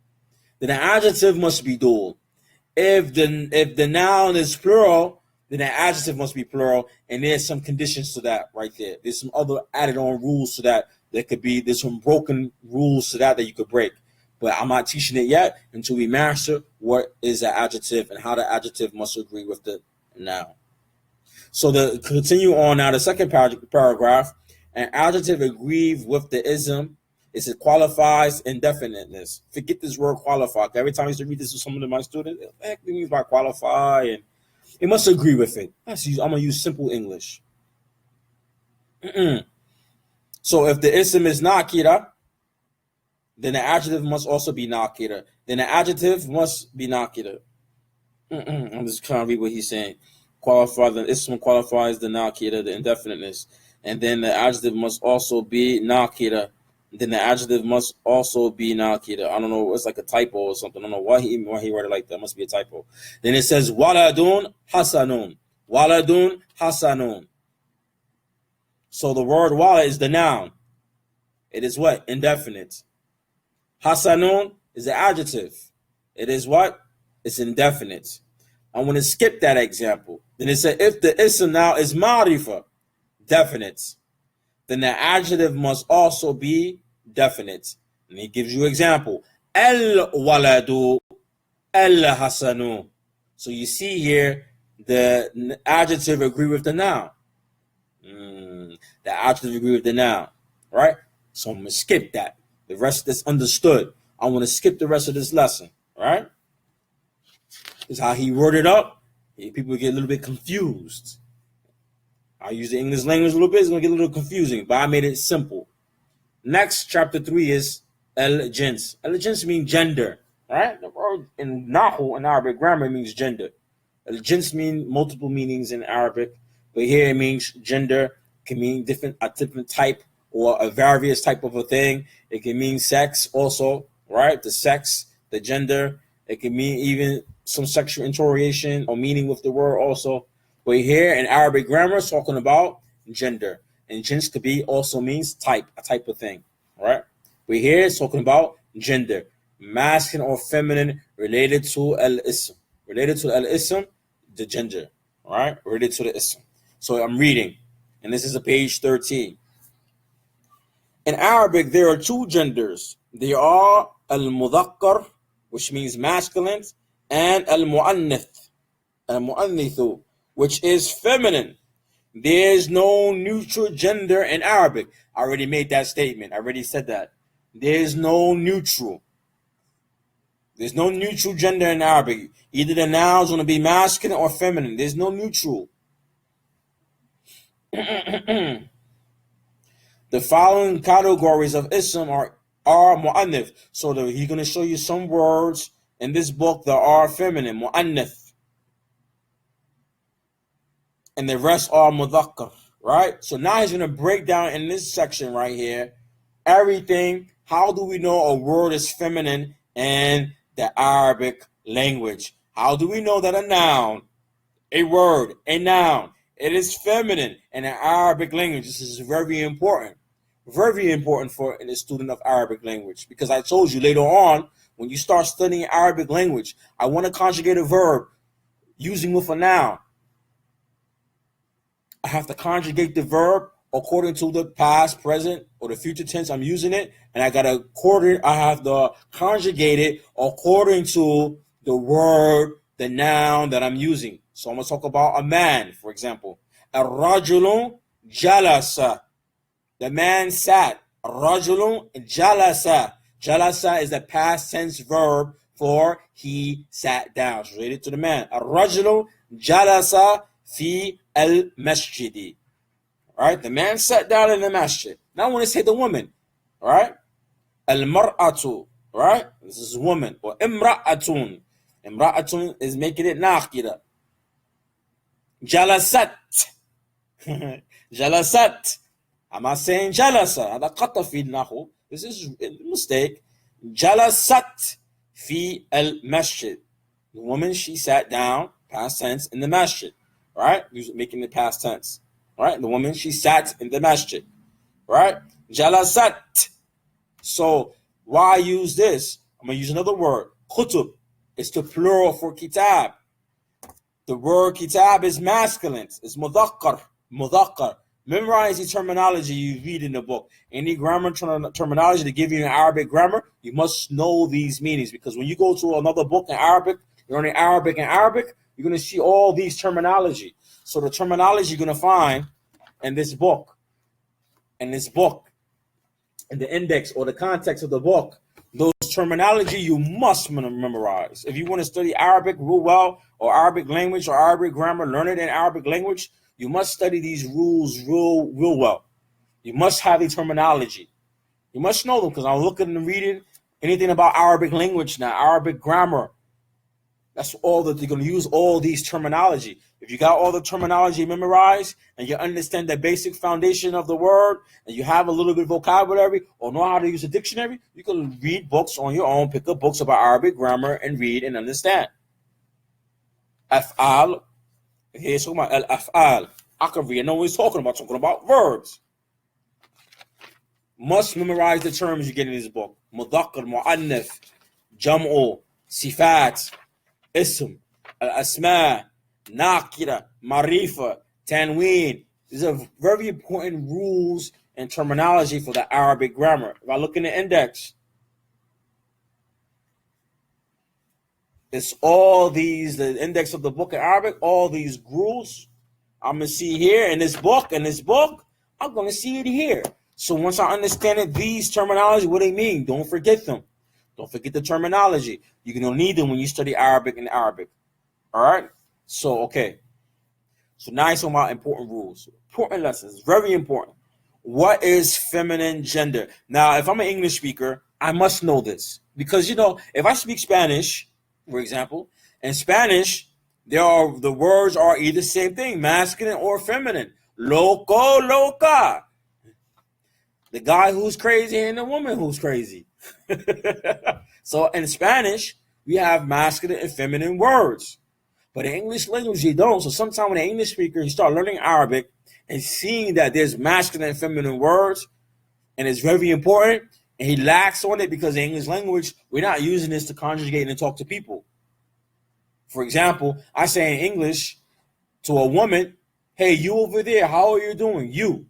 Then the adjective must be dual. If the noun is plural, then the adjective must be plural, and there's some conditions to that right there. There's some other added on rules to that. There's some broken rules to that you could break. But I'm not teaching it yet until we master what is the adjective and how the adjective must agree with the noun. So to continue on now, the second paragraph, an adjective agrees with the ism is it qualifies indefiniteness. Forget this word qualify. Every time I used to read this to some of my students, what the heck do you mean by qualify? And it must agree with it. I'm going to use simple English. So if the ism is nakira, then the adjective must also be nakira. Then the adjective must be nakira. I'm just trying to read what he's saying. The ism qualifies the nakira, the indefiniteness. And then the adjective must also be nakira. Then the adjective must also be nakira. I don't know, it's like a typo or something. I don't know why he wrote it like that. It must be a typo. Then it says waladun hasanun. Waladun hasanun. So the word wala is the noun. It is what? Indefinite. Hasanun is the adjective. It is what? It's indefinite. I want to skip that example. Then it said if the ism now is marifa, definite, then the adjective must also be definite. And he gives you example. El waladu, el hasanu. So you see here, the adjective agree with the noun. The adjective agree with the noun, right? So I'm going to skip that. The rest that's understood. I want to skip the rest of this lesson, right? This is how he worded up. People get a little bit confused. I use the English language a little bit. It's going to get a little confusing, but I made it simple. Next, chapter 3 is el-jins. El-jins means gender, right? The word in Nahu, in Arabic grammar, means gender. El-jins mean multiple meanings in Arabic, but here it means gender. Can mean a different type or a various type of a thing. It can mean sex also, right? The sex, the gender. It can mean even some sexual intonation or meaning with the word also. But here in Arabic grammar, it's talking about gender. And jins could be also means type, a type of thing, right? But here it's talking about gender, masculine or feminine, related to al-ism. Related to al-ism, the gender, right? Related to the ism. So I'm reading, and this is a page 13. In Arabic, there are two genders. They are al-mudhakkar, which means masculine, and al-mu'annith, al-mu'annithu, which is feminine. There's no neutral gender in Arabic. I already made that statement. I already said that. There's no neutral. There's no neutral gender in Arabic. Either the noun's going to be masculine or feminine. There's no neutral. The following categories of ism are mu'annith. So he's going to show you some words in this book that are feminine, mu'annith. And the rest are mudhakkar, right? So now he's going to break down in this section right here everything. How do we know a word is feminine in the Arabic language? How do we know that a noun, a word, a noun, it is feminine in the Arabic language? This is very important. Very important for a student of Arabic language. Because I told you later on, when you start studying Arabic language, I want to conjugate a verb using with a noun. I have to conjugate the verb according to the past, present, or the future tense I'm using it, and I have to conjugate it according to the word, the noun that I'm using. So I'm gonna talk about a man, for example. Ar-rajulun jalasa. The man sat. Ar-rajulun jalasa. Jalasa is the past tense verb for he sat down. It's related to the man. Ar-rajulun jalasa fi al-masjidi. Right? The man sat down in the masjid. Now I want to say the woman. Right? Al-mar'atu. Right? This is woman. Or imra'atun. Imra'atun is making it nakira. Jalasat. Jalasat. I'm not saying jalasa. هذا خطأ في النحو. This is a mistake. Jalasat fi al-masjid. The woman, she sat down, past tense, in the masjid. Right? Making the past tense. Right? The woman, she sat in the masjid. Right? Jalasat. So, why use this? I'm going to use another word. Kutub. It's the plural for kitab. The word kitab is masculine. It's mudhakkar. Mudhakkar. Memorize the terminology you read in the book. Any grammar terminology to give you in Arabic grammar, you must know these meanings. Because when you go to another book in Arabic, you're learning Arabic and Arabic, you're going to see all these terminology. So the terminology you're going to find in this book, in the index or the context of the book, those terminology you must memorize. If you want to study Arabic real well, or Arabic language or Arabic grammar, learn it in Arabic language, you must study these rules real well. You must have the terminology. You must know them, because I'm looking and reading anything about Arabic language now, Arabic grammar. That's all that they're going to use, all these terminology. If you got all the terminology memorized and you understand the basic foundation of the word and you have a little bit of vocabulary or know how to use a dictionary, you can read books on your own, pick up books about Arabic grammar and read and understand. Af'al. Here's talking about al-af'al. I can read. I know what he's talking about verbs. Must memorize the terms you get in this book. Mudhakkar, mu'annith, jam'u, sifat, ism, al-asma, nakira, marifa, tanween. These are very important rules and terminology for the Arabic grammar. If I look in the index, it's all these, the index of the book in Arabic, all these rules I'm going to see here in this book, I'm going to see it here. So once I understand it, these terminology, what they mean, don't forget them. Don't forget the terminology. You're going to need them when you study Arabic and Arabic. All right? So, okay. So now it's talking about important rules. Important lessons. Very important. What is feminine gender? Now, if I'm an English speaker, I must know this. Because, if I speak Spanish, for example, in Spanish, the words are either the same thing, masculine or feminine. Loco, loca. The guy who's crazy and the woman who's crazy. So in Spanish, we have masculine and feminine words. But in English language, you don't. So sometimes when an English speaker, he start learning Arabic and seeing that there's masculine and feminine words, and it's very important, and he lacks on it because in English language, we're not using this to conjugate and talk to people. For example, I say in English to a woman, hey, you over there, how are you doing? You.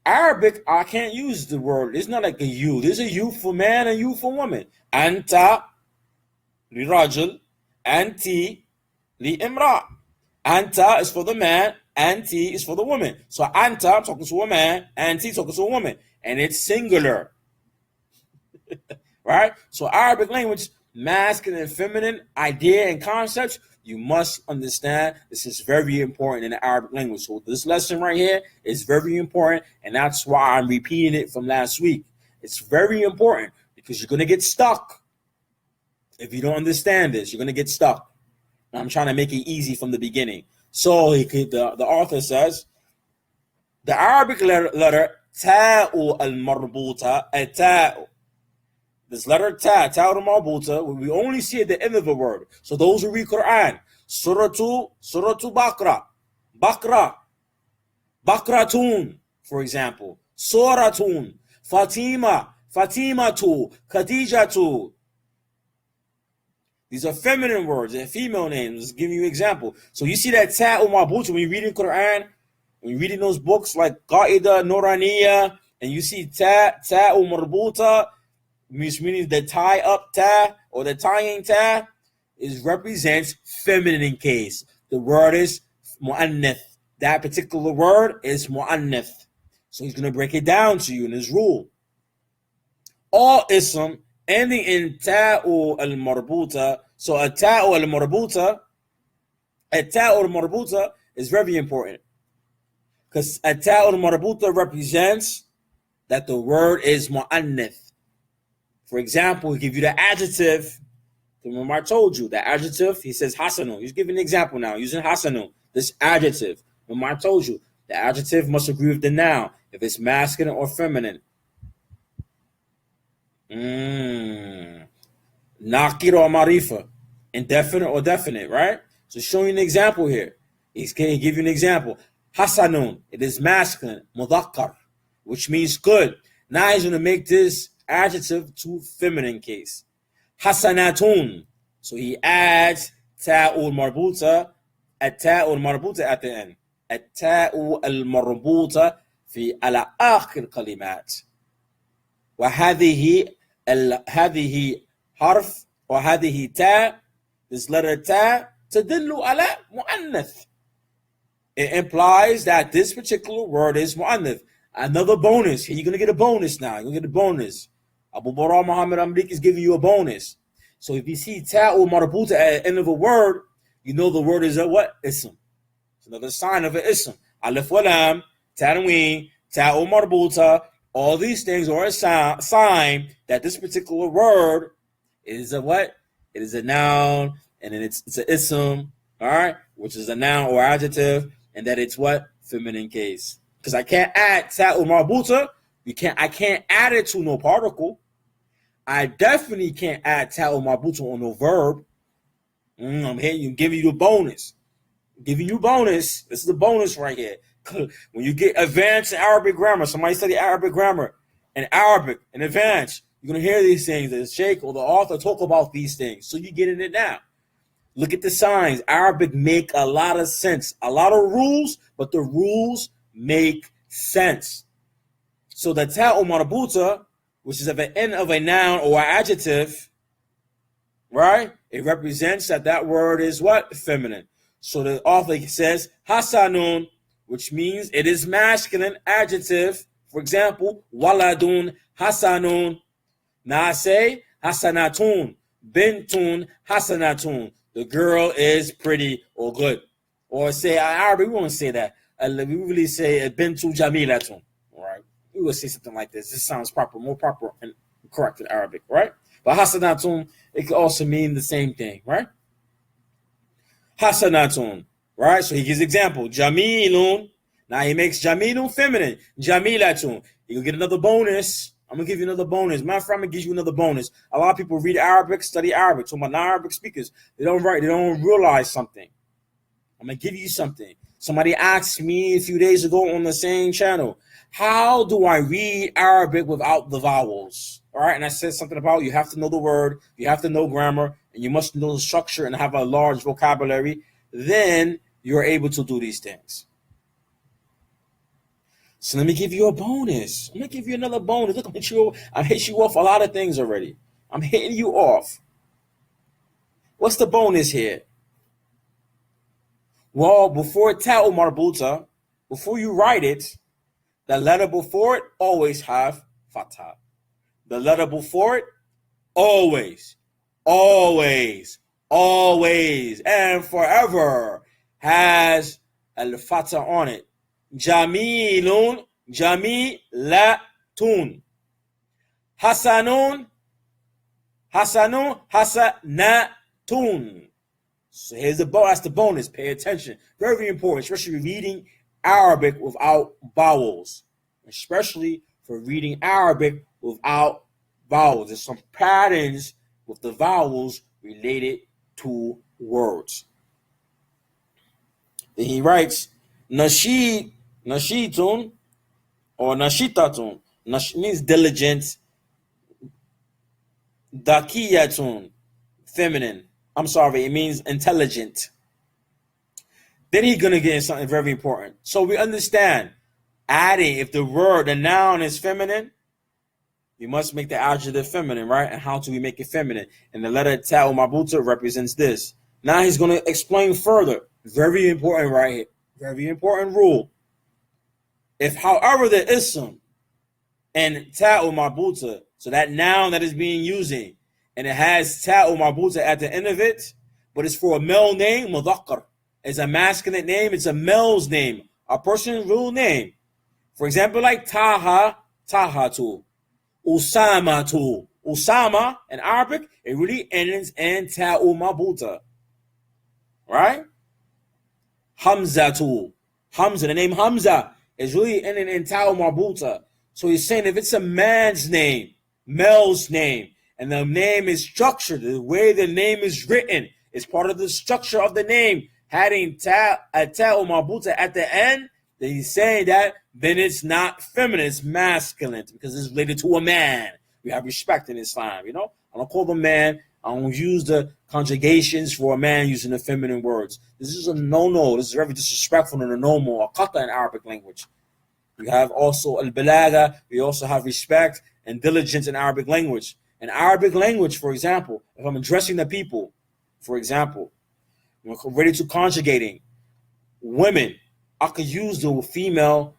Arabic, I can't use the word. It's not like a you. There's a you for man and you for woman. Anta li rajul, anti li imra. Anta is for the man, anti is for the woman. So anta, I'm talking to a man, anti talking to a woman. And it's singular. Right? So Arabic language, masculine and feminine idea and concepts, you must understand this is very important in the Arabic language. So this lesson right here is very important, and that's why I'm repeating it from last week. It's very important because you're going to get stuck. If you don't understand this, you're going to get stuck. And I'm trying to make it easy from the beginning. So the author says, the Arabic letter ta'u al-marbuta, ta'u. This letter ta, ta'u al-marbuta, we only see at the end of the word. So those who read Quran, suratu Bakratun, for example, Suratun, Fatimatu, Khadijatu. These are feminine words, they're female names. Just giving you an example. So you see that ta'u marbuta when you read in Quran, when you're reading those books like Qaida, Nuraniya, and you see ta'u marbuta, meaning the tie up ta or the tying ta, is represents feminine case. The word is mu'annith. That particular word is mu'annith. So he's going to break it down to you in his rule. All ism ending in ta'u al-marbuta. So a ta'u al-marbuta is very important. Because a ta'u al-marbuta represents that the word is mu'annith. For example, he give you the adjective. Remember I told you, the adjective, he says hasanu. He's giving an example now, using hasanu, this adjective. Remember I told you, the adjective must agree with the noun, if it's masculine or feminine. Nakir or marifa, indefinite or definite, right? So showing an example here. He's going to give you an example. Hasanun, it is masculine, mudhakkar, which means good. Now he's going to make this adjective to feminine case. Hasanatun. So he adds ta'ul marbuta, at-ta'ul marbuta at the end. At-ta'ul marbuta fi ala akhir kalimat. وهذه هذه حرف وهذه تاء, this letter ta, تدل على مؤنث. It implies that this particular word is mu'annith. Another bonus. You're going to get a bonus now. You're going to get a bonus. Abu Bara Muhammad Amrik is giving you a bonus. So if you see ta'u marbuta at the end of a word, you know the word is a what? Ism. It's another sign of an ism. Alif wa lam, tanween, ta'u marbuta. All these things are a sign that this particular word is a what? It is a noun, and then it's an ism, all right, which is a noun or adjective, and that it's what? Feminine case. Because I can't add ta'u marbuta. I can't add it to no particle. I definitely can't add ta'u marbuta on no verb. I'm here, giving you the bonus. Giving you bonus. This is the bonus right here. When you get advanced in Arabic grammar, somebody study Arabic grammar and Arabic in advance, you're going to hear these things. The sheikh or the author talk about these things. So you're getting it now. Look at the signs. Arabic make a lot of sense. A lot of rules, but the rules make sense. So the ta'u marbuta, which is at the end of a noun or adjective, right? It represents that word is what? Feminine. So the author says hasanun, which means it is masculine adjective. For example, waladun hasanun. Now I say hasanatun, bintun hasanatun. The girl is pretty or good. Or say, Arabic, we won't say that. We really say bintu jamilatun. Right? We would say something like this. This sounds proper, more proper and correct in Arabic, right? But hasanatun, it could also mean the same thing, right? Hasanatun, right? So he gives example. Jamilun, Now he makes jamilun feminine, jamilatun. You'll get another bonus. I'm gonna give you another bonus. Matter of fact, I'm gonna give you another bonus. A lot of people read Arabic, study Arabic. So my non-Arabic speakers, they don't realize something. I'm gonna give you something. Somebody asked me a few days ago on the same channel, how do I read Arabic without the vowels? All right, and I said something about you have to know the word, you have to know grammar, and you must know the structure and have a large vocabulary. Then you're able to do these things. So let me give you a bonus. I'm gonna give you another bonus. Look, I'm hitting you off a lot of things already. I'm hitting you off. What's the bonus here? Well, before ta'u marbuta, before you write it, the letter before it always have fatha. The letter before it always, and forever has al-fatha on it. Jamilun, jamilatun. Hasanun, hasanatun. So here's that's the bonus. Pay attention. Very important, especially reading Arabic without vowels. Especially for reading Arabic without vowels. There's some patterns with the vowels related to words. Then he writes, nashitun or nashitatun. Means diligent. Dakiyatun, feminine. I'm sorry, it means intelligent. Then he's going to get in something very important. So we understand adding, if the noun is feminine, you must make the adjective feminine, right? And how do we make it feminine? And the letter ta'u marbuta represents this. Now he's going to explain further. Very important right here. Very important rule. If, however, the ism and ta'u marbuta, so that noun that is being using, and it has ta'u marbuta at the end of it, but it's for a male name, mudhakkar. It's a masculine name, it's a male's name, a person's real name. For example, like Taha, Tahatu, Usamatu. Usama in Arabic, it really ends in ta'u marbuta. Right? Hamzatu. Hamza, the name Hamza is really ending in ta'u marbuta. So he's saying if it's a man's name, male's name, and the name is structured, the way the name is written is part of the structure of the name, having ta'u marbuta at the end, then he's saying that then it's not feminine, it's masculine because it's related to a man. We have respect in Islam, you know? I don't call them man. I don't use the conjugations for a man using the feminine words. This is a no-no. This is very disrespectful and a no-mo, a kata in Arabic language. We have also al-balaga. We also have respect and diligence in Arabic language. In Arabic language, for example, if I'm addressing the people, for example, when I'm ready to conjugating women, I could use the female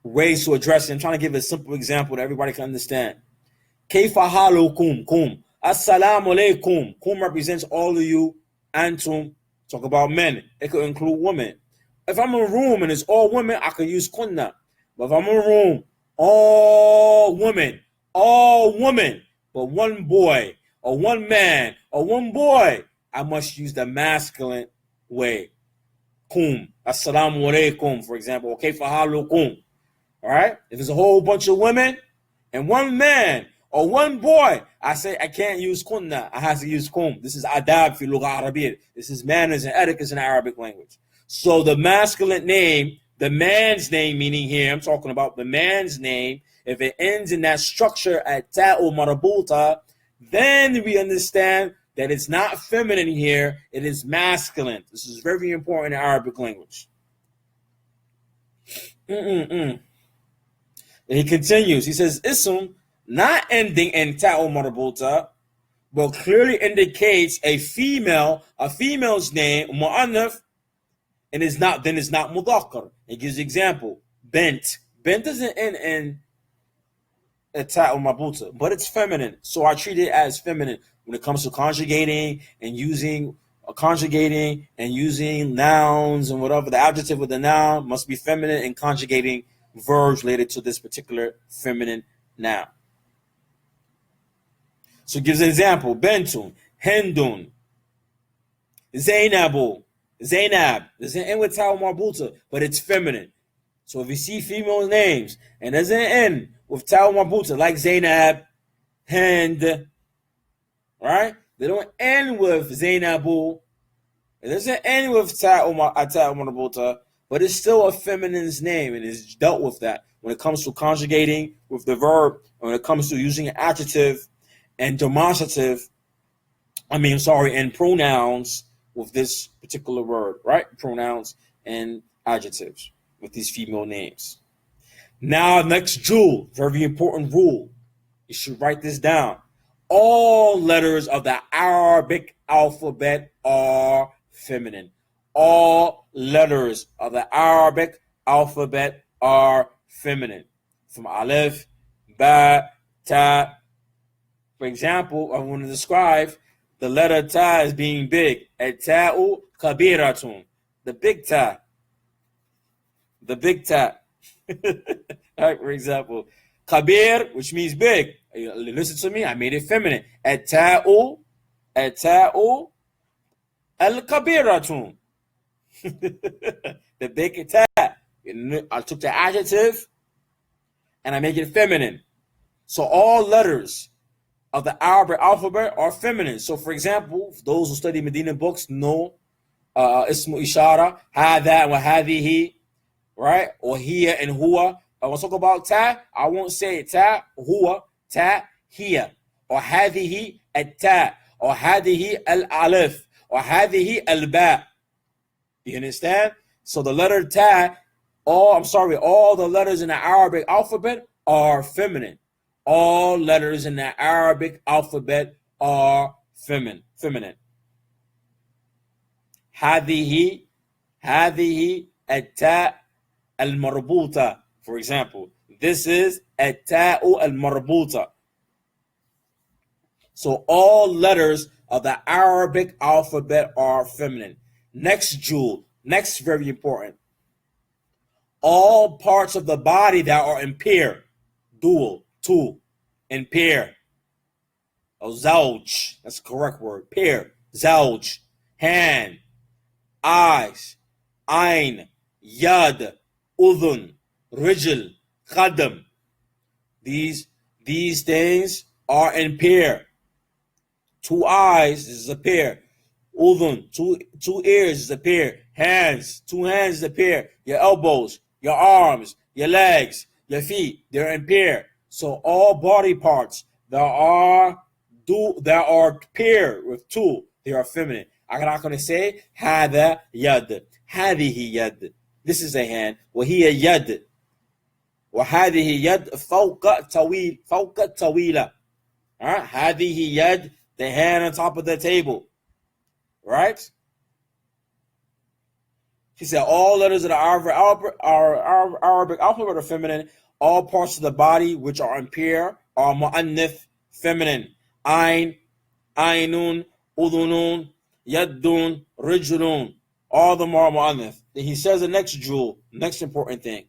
ways to address it. I'm trying to give a simple example that everybody can understand. Kayfa halukum, kum. Assalamu alaikum. Kum represents all of you. Antum, talk about men. It could include women. If I'm in a room and it's all women, I could use kunna. But if I'm in a room, all women, but one boy, or one man, or one boy, I must use the masculine way. Kum. Assalamu alaikum, for example. Okay, fahalukum. All right? If there's a whole bunch of women and one man or one boy, I say I can't use kunna. I have to use kum. This is adab fi lugha arabiyyah. This is manners and etiquette in Arabic language. So the masculine name, the man's name, meaning here, I'm talking about the man's name, if it ends in that structure at ta'u marbuta, then we understand that it's not feminine here, it is masculine. This is very important in Arabic language. And he continues, he says, ism, not ending in ta'u marbuta, but clearly indicates a female's name, mu'annaf, and it's not mudhakkar. It gives example. Bent. Bent doesn't end in ta'u marbuta, but it's feminine. So I treat it as feminine when it comes to conjugating and using nouns and whatever. The adjective with the noun must be feminine and conjugating verbs related to this particular feminine noun. So it gives an example. Bentun, Hendun, Zainabu. Zainab. There's an N with Ta marbuta, but it's feminine. So if you see female names and there's an N with Ta marbuta, like Zainab, Hind, right? They don't end with Zainabu. It doesn't end with Ta marbuta, but it's still a feminine's name and is dealt with that when it comes to conjugating with the verb, when it comes to using an adjective and demonstrative, and pronouns with this particular word, right? Pronouns and adjectives with these female names. Now, next jewel, very important rule. You should write this down. All letters of the Arabic alphabet are feminine. All letters of the Arabic alphabet are feminine. From Alif, Ba, Ta. For example, I want to describe the letter Ta as being big. At-ta'u kabiratun. The big Ta. The big Ta. Right, for example, kabir, which means big. Listen to me, I made it feminine. At-ta'u al-kabiratun. The big Ta. I took the adjective and I make it feminine. So all letters of the Arabic alphabet are feminine. So, for example, those who study Medina books know ismu ishara, hadha wa hadhihi, right? Or hiya and huwa. I want to talk about ta. I won't say ta, huwa, ta, hiya. Or hadhihi at-ta. Or hadhihi al-alif. Or hadhihi al-ba. You understand? So the letter ta, all the letters in the Arabic alphabet are feminine. All letters in the Arabic alphabet are feminine. هذه التاء المربوطة. For example, this is التاء المربوطة. So all letters of the Arabic alphabet are feminine. Next jewel, next very important. All parts of the body that are in pair, dual, two, in pair. Zawj, that's the correct word. Pair, zawj, hand, eyes, ayn, yad, udhun, rijl, khadam. These things are in pair. Two eyes is a pair. Udhun, two ears is a pair. Hands, two hands is a pair. Your elbows, your arms, your legs, your feet, they're in pair. So all body parts that are paired with two, they are feminine. I'm not going to say hada yad, hadihi yad. This is a hand. وهي يد. وهذه يد فوق طويلة. Alright, هذه يد, the hand on top of the table. Right? He said all letters of the Arabic alphabet are feminine. All parts of the body which are in pair are mu'annith, feminine. Ayn, aynun, udhunun, yaddun, rijlun. All of them are mu'annith. Then he says the next jewel, next important thing.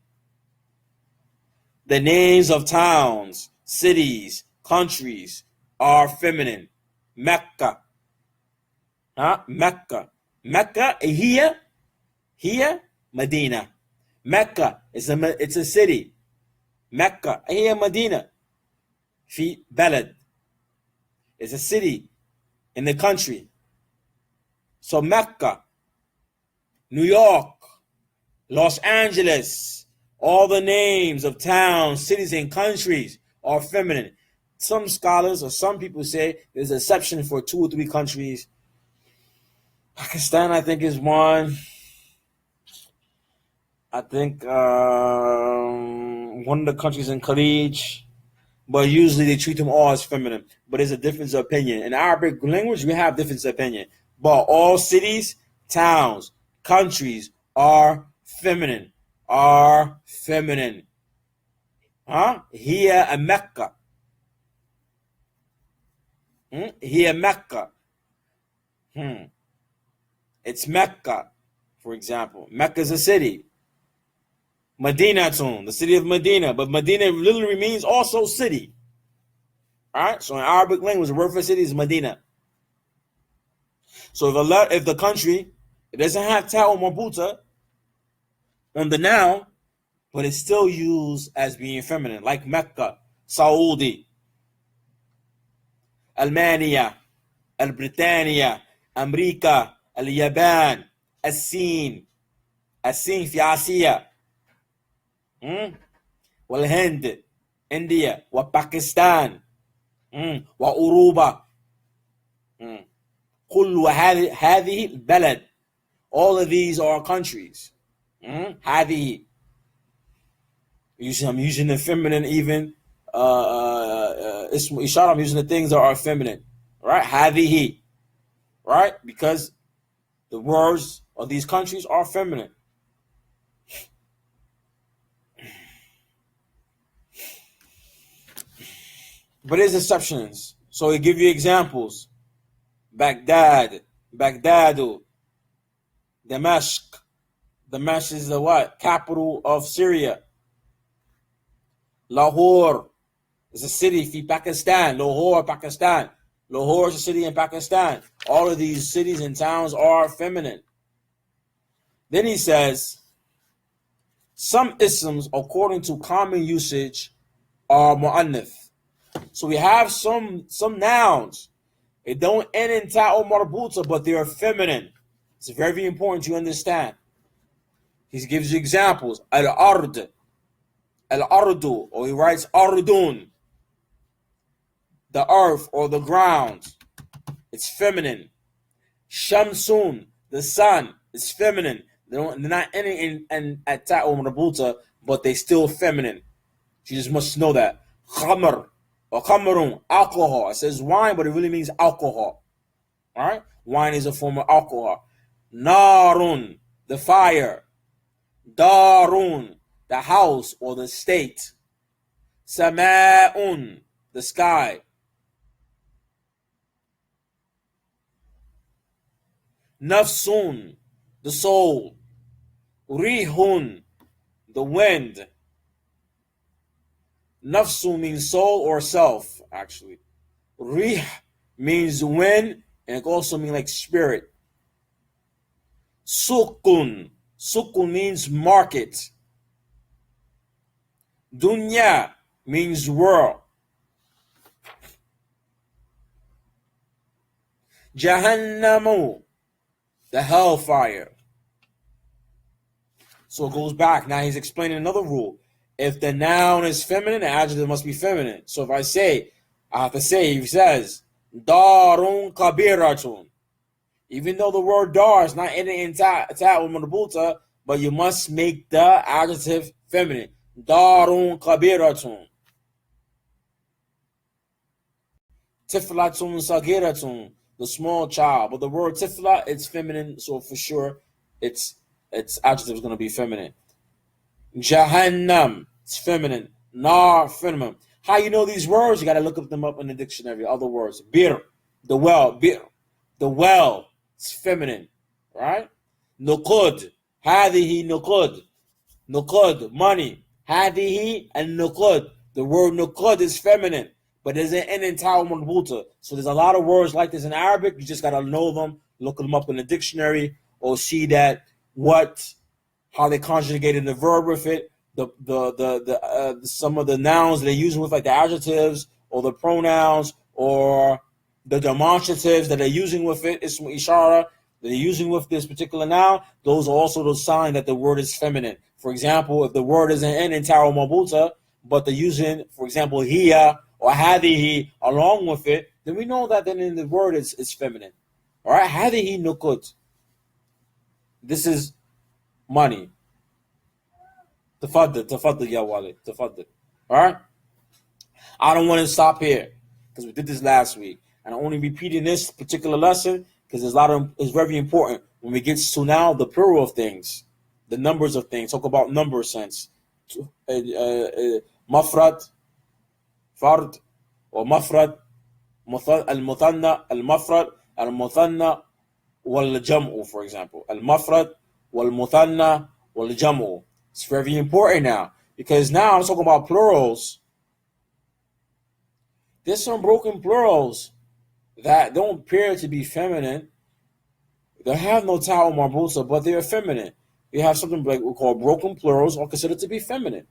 The names of towns, cities, countries are feminine. Mecca. Mecca. Mecca, here, Medina. Mecca, it's a city. Mecca, here Medina. Fi balad. It's a city in the country. So Mecca, New York, Los Angeles, all the names of towns, cities, and countries are feminine. Some scholars or some people say there's an exception for 2 or 3 countries. Pakistan, I think, is one. I think one of the countries in Khalij, but usually they treat them all as feminine. But there's a difference of opinion. In Arabic language, we have difference of opinion. But all cities, towns, countries are feminine. Here a Mecca. Here Mecca. It's Mecca, for example. Mecca is a city. Madinatun, the city of Medina. But Medina literally means also city. Alright? So in Arabic language, the word for city is Medina. So if the country It doesn't have ta'u marbuta on the noun, but it's still used as being feminine, like Mecca, Saudi, Almania, البريطانيا, أمريكا, اليابان, الصين في آسيا, والهند, India, وباكستان, وأوروبا, كل هذه البلد. All of these are countries. هذه. I'm using the feminine even. اسم إشارة, I'm using the things that are feminine. Right? هذه. Right? Because the words of these countries are feminine. But there's exceptions. So we give you examples. Baghdad, Baghdadu, Damascus. Damascus is the what? Capital of Syria. Lahore is a city in Pakistan. Lahore, Pakistan. Lahore is a city in Pakistan. All of these cities and towns are feminine. Then he says, some isms, according to common usage, are mu'annith. So we have some nouns. They don't end in ta'u marbuta, but they are feminine. It's very important you understand. He gives you examples. Al-ard, al-ardu, or he writes ardun. The earth or the ground, it's feminine. Shamsun, the sun, is feminine. They're not ending in at ta'u marbuta, but they still feminine. You just must know that. Khamr or khamrun, alcohol. It says wine, but it really means alcohol. All right? Wine is a form of alcohol. Narun, the fire. Darun, the house or the state. Sama'un, the sky. Nafsun, the soul. Rihun, the wind. Nafsun means soul or self, actually. Rih means wind, and it also means like spirit. Sukun. Sukun means market. Dunya means world. Jahannamu, the hellfire. So it goes back. Now he's explaining another rule. If the noun is feminine, the adjective must be feminine. So if I have to say, he says, Darun kabiratun. Even though the word dar is not in ta'u marbuta, but you must make the adjective feminine. Darun kabiratun. Tiflatun sagiratun, the small child. But the word tifla, it's feminine, so for sure its adjective is going to be feminine. Jahannam, it's feminine. Nar, feminine. How you know these words? You got to look them up in the dictionary. Other words. Bir, the well. Bir, the well. It's feminine. Right? Nuqud. Hadihi nuqud. Nuqud, money. Hadihi and nuqud. The word nuqud is feminine, but there's an end in ta'u marbuta. So there's a lot of words like this in Arabic. You just got to know them, look them up in the dictionary, or see that how they conjugated the verb with it, some of the nouns they're using with like the adjectives or the pronouns or the demonstratives that they're using with it, ism ishara, that they're using with this particular noun. Those are also the sign that the word is feminine. For example, if the word is an end in ta'u marbuta, but they're using, for example, hiya or hadihi along with it, then we know that then in the word it's feminine. All right, hadihi nukut. This is money. Tafaddal, ya Walid. Tafaddal. All right? I don't want to stop here because we did this last week. And I'm only repeating this particular lesson because it's very important when we get to now the plural of things, the numbers of things. Talk about number sense. Mafrad, fard, or mafrad, al-muthanna, al-mafrad, al-muthanna, wal-jam'u, for example. Al-mafrad, wal-muthanna, wal-jam'u. It's very important now because now I'm talking about plurals. There's some broken plurals that don't appear to be feminine. They have no ta'u marbuta, but they're feminine. We have something like we call broken plurals are considered to be feminine.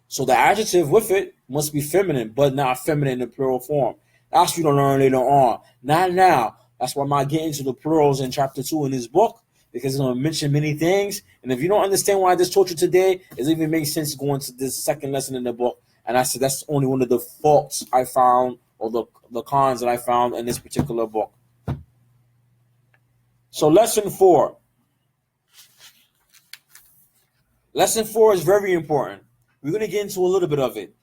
So the adjective with it must be feminine, but not feminine in the plural form. That's what you're going to learn later on. Not now. That's why I'm not getting into the plurals in chapter 2 in this book, because it's going to mention many things. And if you don't understand why I just taught you today, it doesn't even make sense going to this second lesson in the book. And I said that's only one of the faults I found, or the cons that I found in this particular book. So lesson 4. Lesson 4 is very important. We're going to get into a little bit of it.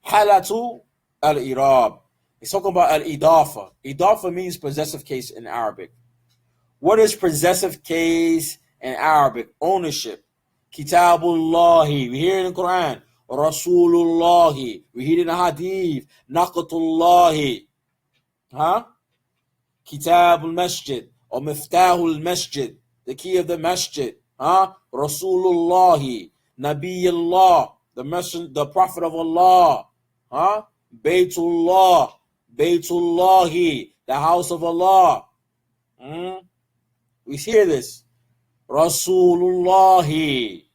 Halatu al-irab. It's talking about al-idafa. Idafa means possessive case in Arabic. What is possessive case in Arabic? Ownership. Kitabullahi. We hear it in the Quran. Rasulullahi. We hear it in the Hadith. Naqatullahi. Huh? Kitabul Masjid. Or Miftahul Masjid. The key of the masjid. Huh? Rasulullahi. Nabiyullah. The Prophet of Allah. Huh? Baytullah. Baytullahi. The house of Allah. We hear this. Rasulullahi.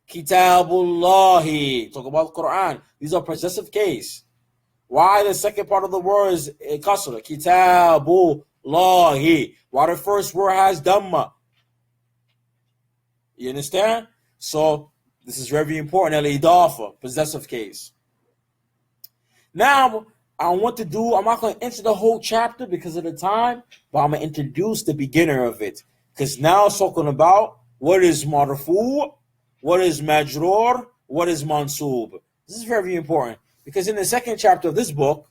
Kitabullahi. Talk about the Quran. These are possessive case. Why the second part of the word is kasra? Kitabullahi. Why the first word has dhamma? You understand? So this is very important. Al-idafa, possessive case. Now, I'm not going to enter the whole chapter because of the time, but I'm going to introduce the beginner of it. Because now it's talking about what is marfu, what is majrur, what is mansub. This is very important. Because in the second chapter of this book,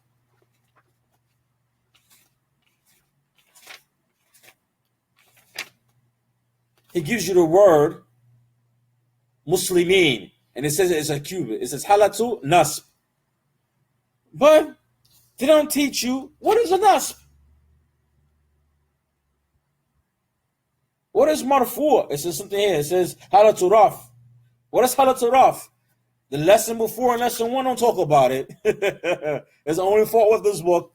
he gives you the word muslimin. And it says it's a cubit. It says halatu nasb. But they don't teach you what is a nasb. What is marfu? It says something here. It says halatu raf. What is halatu raf? The lesson before and lesson 1 don't talk about it. That's the only fault with this book.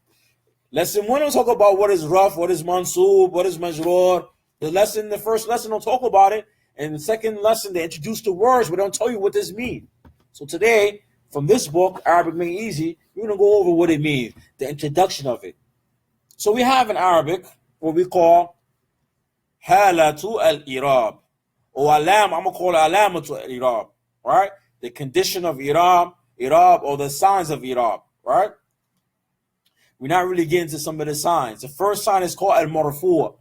Lesson 1 don't talk about what is raf, what is mansub, what is majrur. The first lesson don't talk about it. And the second lesson, they introduce the words, but don't tell you what this means. So today, from this book, Arabic Made Easy, we're going to go over what it means, the introduction of it. So we have in Arabic what we call halatu al-irab. Or alam, I'm going to call it alamatu al-irab. Right? The condition of irab, or the signs of irab. Right? We're not really getting to some of the signs. The first sign is called al-marfu'.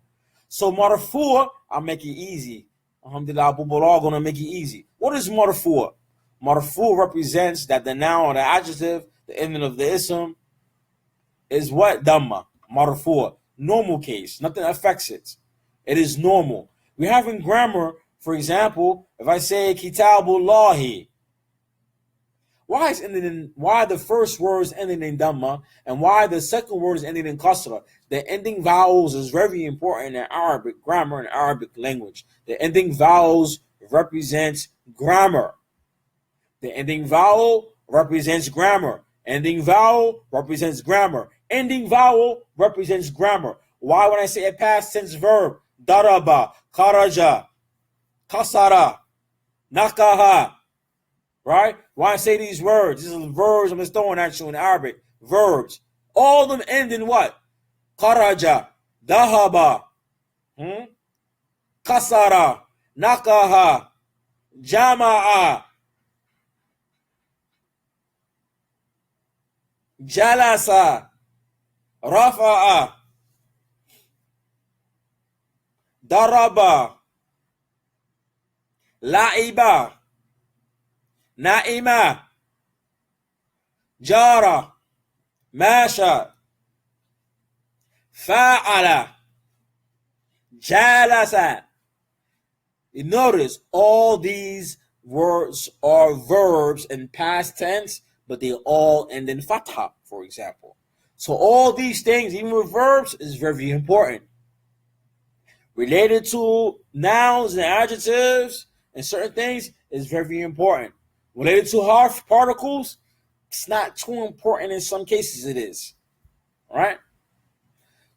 So marfu', I'll make it easy. Alhamdulillah, Abul going to make it easy. What is marfu'? Marfu' represents that the noun or the adjective, the ending of the ism, is what? Dhamma. Marfu'. Normal case. Nothing affects it. It is normal. We have in grammar, for example, if I say kitabullahi, why the first word is ending in dhamma and why the second word is ending in kasra? The ending vowels is very important in Arabic grammar and Arabic language. The ending vowels represents grammar. The ending vowel represents grammar. Ending vowel represents grammar. Ending vowel represents grammar. Why when I say a past tense verb, daraba, kharaja, kasara, nakaha, right? Why I say these words? These are verbs I'm just throwing at you in Arabic. Verbs. All of them end in what? Kharaja, dahaba, kasara, nakaha, jama'a, jalasa, rafa'a, daraba, la'iba, na'ima, jara, masha, fa'ala, jalasa. You notice all these words are verbs in past tense, but they all end in fatha, for example. So all these things, even with verbs, is very important. Related to nouns and adjectives and certain things is very important. Related to harf particles, it's not too important. In some cases it is. All right?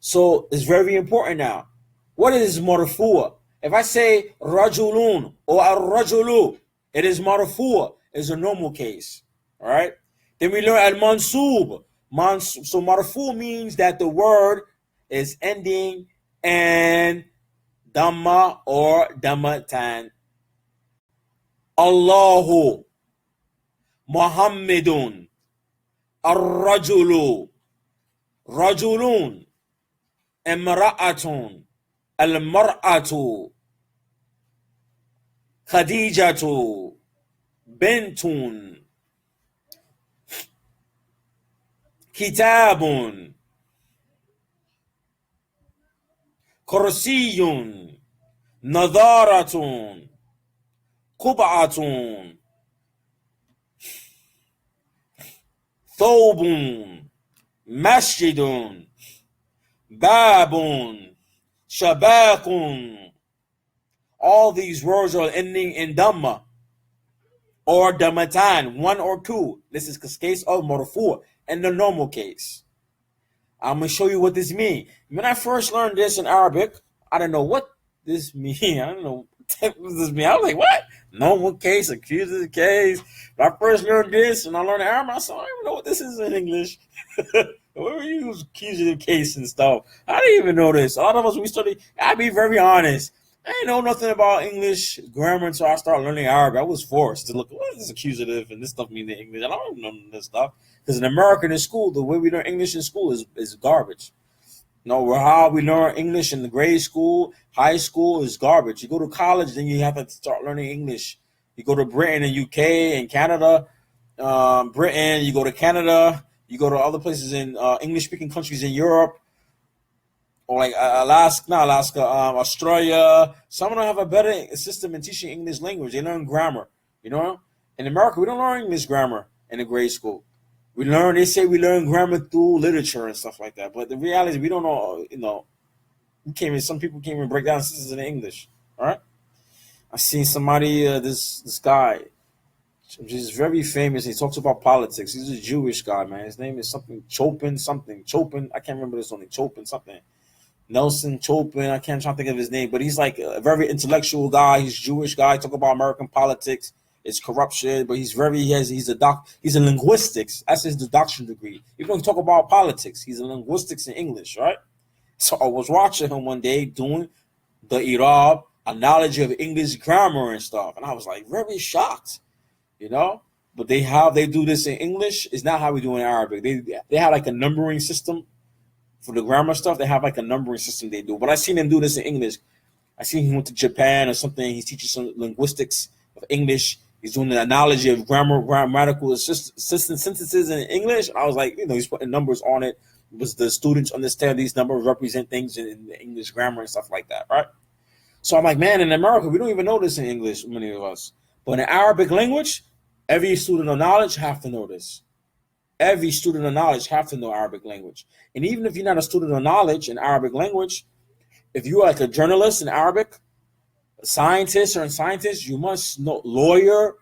So it's very important now. What is marfu'? If I say rajulun or ar-rajulu, it is marfu'. It's a normal case. All right. Then we learn al-mansub. So marfu' means that the word is ending in dhamma or dhammatan. Allahu, Muhammadun, ar-rajulu, rajulun, imra'atun, al-mar'atu, khadijatu, bintun, kitabun, kursiyun, nadaratun, qub'atun, thawbun, masjidun, babun, shabakun. All these words are ending in dhamma or dhammatan, one or two. This is the case of marfu' and the normal case. I'm going to show you what this means. When I first learned this in Arabic, I didn't know what this means. I don't know what this means. I was like, what? Normal case, accusative case. When I first learned this and I learned Arabic, I said, I don't even know what this is in English. We use accusative case and stuff. I didn't even know this. All of us, we studied, I'll be very honest. I didn't know nothing about English grammar until I started learning Arabic. I was forced to look, what is this accusative and this stuff mean in English? I don't know this stuff. Because in America, in school, the way we learn English in school is garbage. No, how we learn English in the grade school, high school is garbage. You go to college, then you have to start learning English. You go to Britain and UK and Canada, Britain, you go to Canada, you go to other places in English-speaking countries in Europe, or like Australia. Some of them have a better system in teaching English language. They learn grammar, you know? In America, we don't learn English grammar in the grade school. They say we learn grammar through literature and stuff like that. But the reality is we don't know, some people can't even break down sentences in English, all right? I seen somebody, this guy, he's very famous. He talks about politics. He's a Jewish guy, man. His name is something, Chopin. I can't remember this only, Chopin something. Nelson Chopin, I can't try to think of his name, but he's like a very intellectual guy. He's a Jewish guy, talk about American politics, it's corruption, but he's a linguistics. That's his doctorate degree. Even though he talk about politics, he's a linguistics in English, right? So I was watching him one day doing the Irab, a knowledge of English grammar and stuff, and I was like very shocked, you know. But they do this in English. It's not how we do in Arabic. They have like a numbering system. For the grammar stuff, they have like a numbering system they do. But I seen him do this in English. I seen he went to Japan or something. He's teaching some linguistics of English. He's doing the analogy of grammatical sentences in English. And I was like, he's putting numbers on it. Because the students understand these numbers represent things in the English grammar and stuff like that, right? So I'm like, man, in America, we don't even know this in English, many of us. But in Arabic language, every student of knowledge have to know this. Every student of knowledge have to know Arabic language. And even if you're not a student of knowledge in Arabic language, if you're like a journalist in Arabic, a scientist, you must know, lawyer,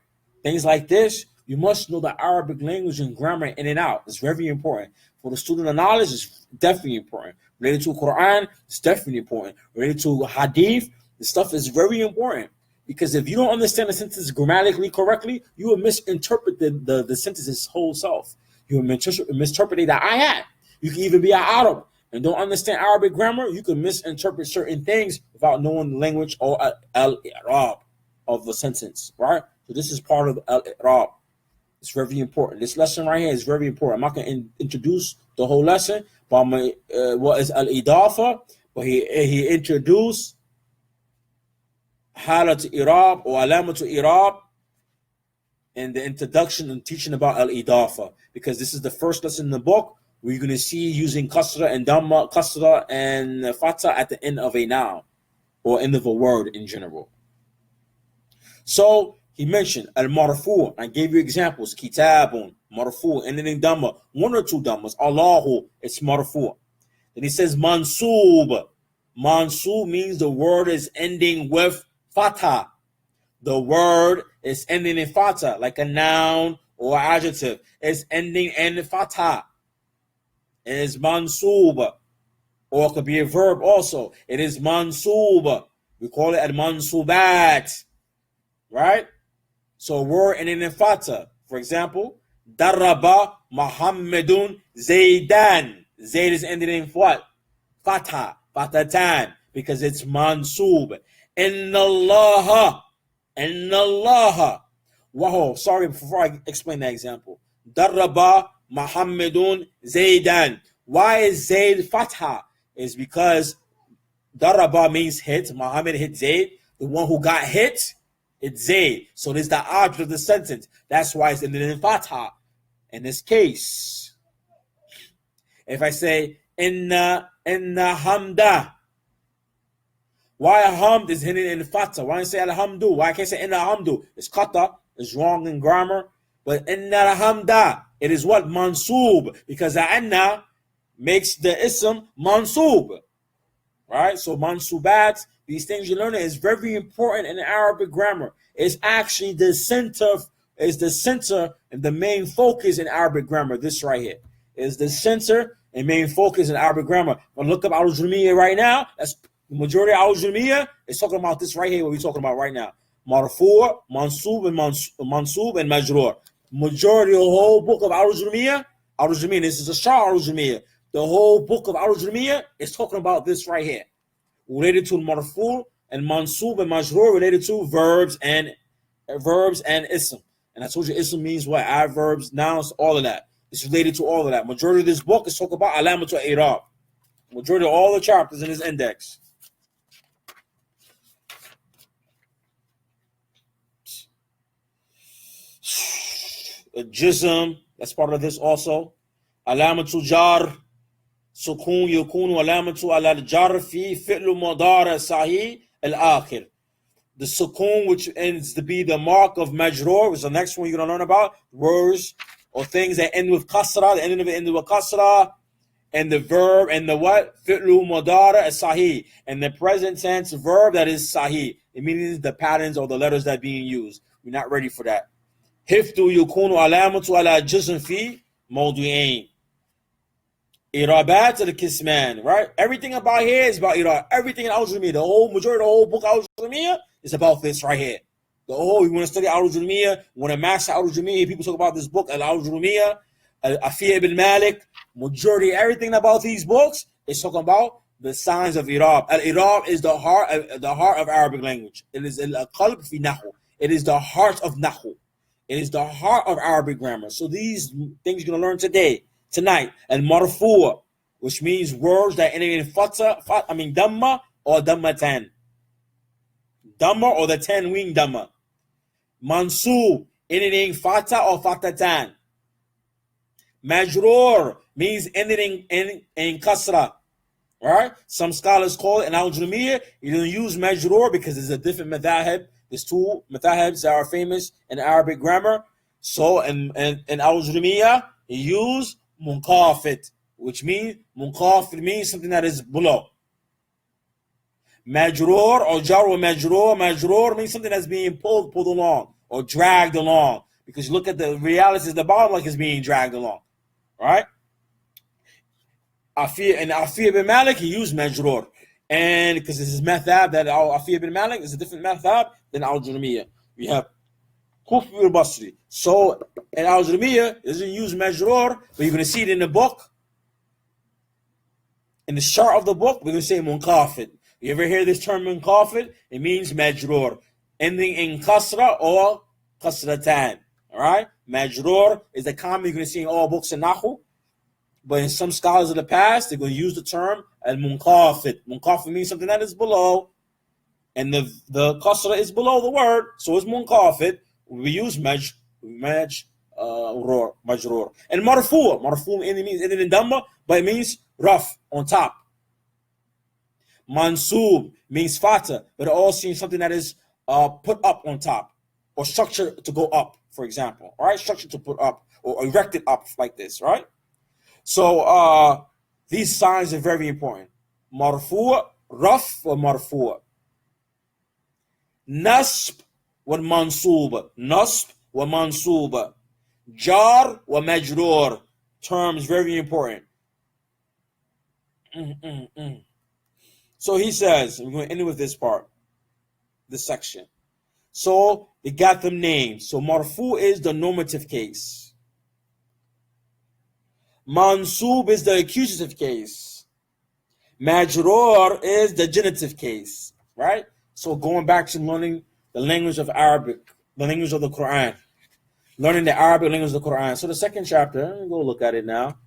things like this, you must know the Arabic language and grammar in and out. It's very important. For the student of knowledge, it's definitely important. Related to Quran, it's definitely important. Related to Hadith, the stuff is very important. Because if you don't understand the sentence grammatically correctly, you will misinterpret the sentence's whole self. You will misinterpret the ayat. You can even be an Arab and don't understand Arabic grammar. You can misinterpret certain things without knowing the language or al-i'rab of the sentence, right? So this is part of al-i'rab. It's very important. This lesson right here is very important. I'm not going to introduce the whole lesson, but I'm going to, what is al-idafa? But he introduced halat i'rab or alamat i'rab in the introduction and teaching about al-idafa, because this is the first lesson in the book where you're going to see using kasra and dhamma, kasra and fatha at the end of a noun or end of a word in general. So he mentioned al-marfu'. I gave you examples. Kitabun, marfu', ending in dhamma. One or two dhammas. Allahu, it's marfu'. Then he says mansub. Mansub means the word is ending with fatha. The word is ending in fatha, like a noun or adjective. It's ending in fatha. It is mansub. or it could be a verb also. It is mansub. We call it al-mansubat, right? So a word ending in fatha. For example, daraba Muhammadun Zaidan. Zaid is ending in what? Fatha, fatatan, because it's mansub. Inna Allah. Wow, sorry, before I explain that example. Daraba Muhammadun Zaidan. Why is Zaid fatha? It's because daraba means hit. Muhammad hit Zaid. The one who got hit, it's Zaid. So this is the object of the sentence. That's why it's ended in fatha. In this case, if I say inna hamda, why hamd is hidden in fatha? Why don't I say alhamdu? Why can't I say inna hamdu? It's kata. It's wrong in grammar. But inna hamda, it is what? Mansub. Because the anna makes the ism mansub. Right? So mansubat, these things you learn is very important in Arabic grammar. It's actually the center, and the main focus in Arabic grammar. This right here is the center and main focus in Arabic grammar. When look up al-Jurmiyya right now, that's the majority of al-Jurmiyya is talking about this right here, what we're talking about right now. Marfu', mansub, and majrur. Majority of the whole book of al-Jurmiyya, this is a shah al-Jurmiyya. The whole book of al-Jurmiyya is talking about this right here. Related to marfu' and mansub and majrur, related to verbs and ism. And I told you ism means what? Adverbs, nouns, all of that. It's related to all of that. Majority of this book is talking about alamatul i'rab. Majority of all the chapters in this index. Jism, that's part of this also. Alamatul jar, sukun yakunu alamatu ala al-jar fi fi'lu mudari sahih al-akhir. The sukun, which ends to be the mark of majrur, which is the next one you're going to learn about. Words or things that end with kasra, the ending of it ended with kasra, and the verb, and the what? Fi'lu mudari sahih. And the present tense verb that is sahih. It means the patterns or the letters that are being used. We're not ready for that. Hifdu yukunu alamatu ala jism fi mawdu'ain. Irabat al-kisman, right? Everything about here is about irab. Everything in al-Jurmiyya, the whole majority of the whole book of al-Jurmiyya is about this right here. The whole, you want to study al-Jurmiyya, you want to master al-Jurmiyya, people talk about this book, al-Jurmiyya, al-Afiyya ibn Malik. Majority, everything about these books is talking about the signs of irab. Al-irab is the heart of Arabic language. It is al-qalb fi nahu. It is the heart of nahu. It is the heart of Arabic grammar. So these things you're going to learn tonight, and marfu', which means words that end in damma or dammatan. Damma or the tanween damma. Mansub, ending fatha or fatatan. Majrur means ending in kasra. Right? Some scholars call it in al-Jurmiyya, you don't use majrur because it's a different madhahib. There's two madhahibs that are famous in Arabic grammar. So in al-Jurmiyya, you use munqafid, which means something that is below. Majrur or jar wa majrur means something that's being pulled along or dragged along, because you look at the realities of the bottom like it's being dragged along, right? Afiyya ibn Malik, he used majrur, and because this is madhab that Afiyya ibn Malik is a different madhab than al-Jurmiyya. We have Kufi al-Basri. So in al-Jurmiyya, it doesn't use majrur, but you're going to see it in the book. In the chart of the book, we're going to say munqafid. You ever hear this term munqafid? It means majrur, ending in kasra or kasratan. All right? Majrur is the common you're going to see in all books in Nahu. But in some scholars of the past, they're going to use the term al-munqafid. Munqafid means something that is below, and the kasra is below the word, so it's munqafid. We use majrur. And marfu' means ending in damma, but it means rough, on top. Mansub means fatha, but it also means something that is put up on top, or structured to go up, for example. All right, structured to put up, or erected up like this, right? So these signs are very important. Marfu', rough, or marfu'. Nasb wa mansub. Nasb wa mansub. Jar wa majrur. Terms very important. So he says, we're going to end with this part, this section. So they got them names. So marfu is the normative case. Mansub is the accusative case. Majrur is the genitive case, right? So going back to learning the language of Arabic, the language of the Quran, learning the Arabic language of the Quran. So the second chapter, go look at it now,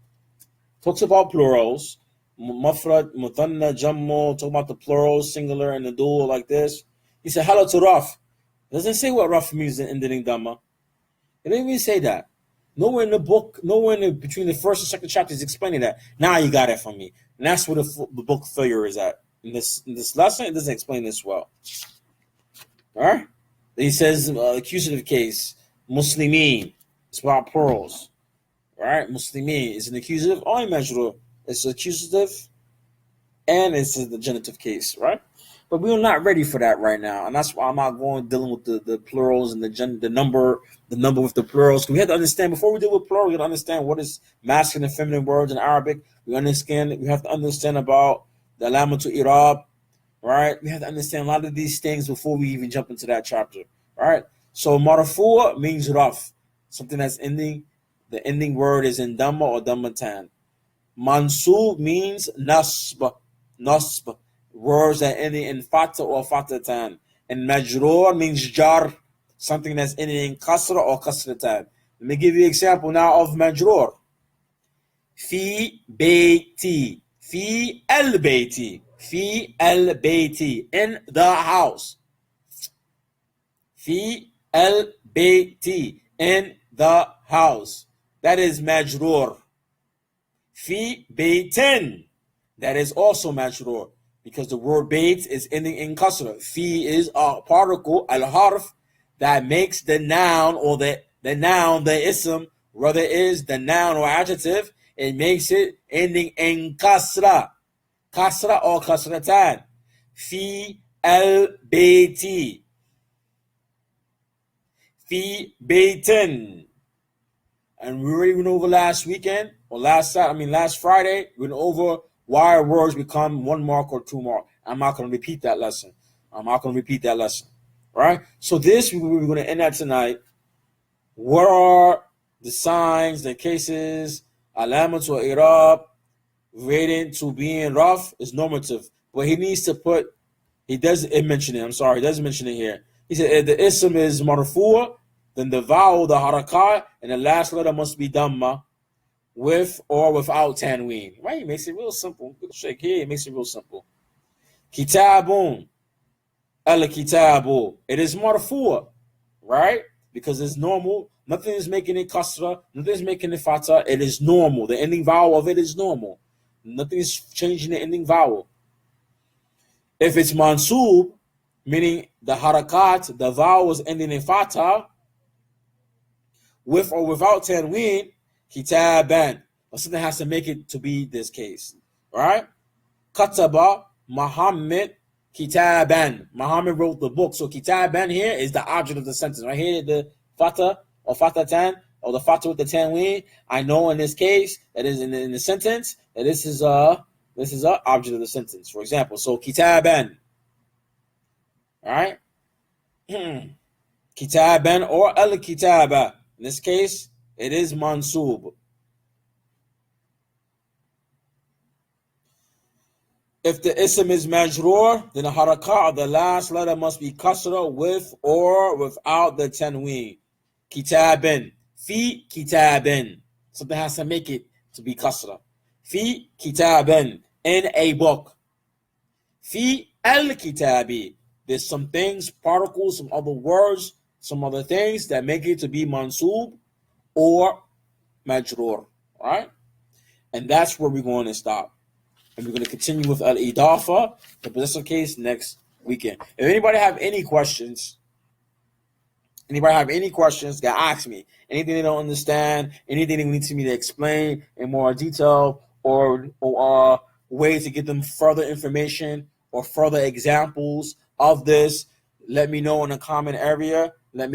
talks about plurals, mufrad, muthanna, jammu, talk about the plurals, singular, and the dual like this. He said, hello to raf. It doesn't say what raf means in ending dhamma. It didn't even say that. Nowhere in the book, between the first and second chapters explaining that. Now you got it from me. And that's where the book failure is at. In this lesson, it doesn't explain this well. All right? He says, accusative case, Muslimin. It's about plurals. All right? Muslimin is an accusative or a majrur. It's accusative and it's the genitive case, right? But we're not ready for that right now, and that's why I'm not dealing with the plurals and the number with the plurals. We have to understand before we deal with plurals. We have to understand what is masculine and feminine words in Arabic. We have to understand about the alamatul i'rab, right? We have to understand a lot of these things before we even jump into that chapter, right? So marfu means raf, something that's ending. The ending word is in dhamma or dhammatan. Mansub means nasb. Words that ending in fata or fatatan. And majrur means jar, something that's ending in kasra or kasratan. Let me give you an example now of majrur. Fi bayti. Fi al bayti. Fi al bayti. In the house. Fi al bayti. In the house. That is majrur. Fi baytin. That is also majrur. Because the word bait is ending in kasra. Fi is a particle, al-harf, that makes the noun or the noun, the ism, whether it is the noun or adjective, it makes it ending in kasra. Kasra or kasratan. Fi al-bayti. Fi baytin. And we already went over last Friday, we went over why words become 1 mark or 2 mark. I'm not going to repeat that lesson. Right? So this, we're going to end at tonight. What are the signs, the cases, alamat or i'rab, relating to being rough is normative. But he needs to put, he doesn't mention it here. He said the ism is marfu', then the vowel, the harakat, and the last letter must be dhamma, with or without tanween. Right? He makes it real simple. Good shake here. He makes it real simple. Kitabun. Al-kitabu. It is marfu', right? Because it's normal. Nothing is making it kasra. Nothing is making it fatah. It is normal. The ending vowel of it is normal. Nothing is changing the ending vowel. If it's mansub, meaning the harakat, the vowel is ending in fatah, with or without tanween, kitaban. But something has to make it to be this case. Right? Kataba Muhammad kitaban. Muhammad wrote the book. So kitaban here is the object of the sentence. Right here, the fatah or fatatan, or the fatah with the tanween. I know in this case, that is in the sentence, that this is a object of the sentence. For example, so kitaban. Right? Kitaban or al-kitaba. In this case, it is mansub. If the ism is majrur, then the harakat of the last letter must be kasra with or without the tanween. Kitabin. Fi kitabin. Something has to make it to be kasra. Fi kitabin. In a book. Fi al-kitabi. There's some things, particles, some other words, some other things that make it to be mansub or majrur. Right? And that's where we're going to stop. And we're going to continue with al-idafa, the possessive case, next weekend. If anybody have any questions, that ask me. Anything they don't understand, anything they need me to explain in more detail, or ways to get them further information or further examples of this, let me know in the comment area. If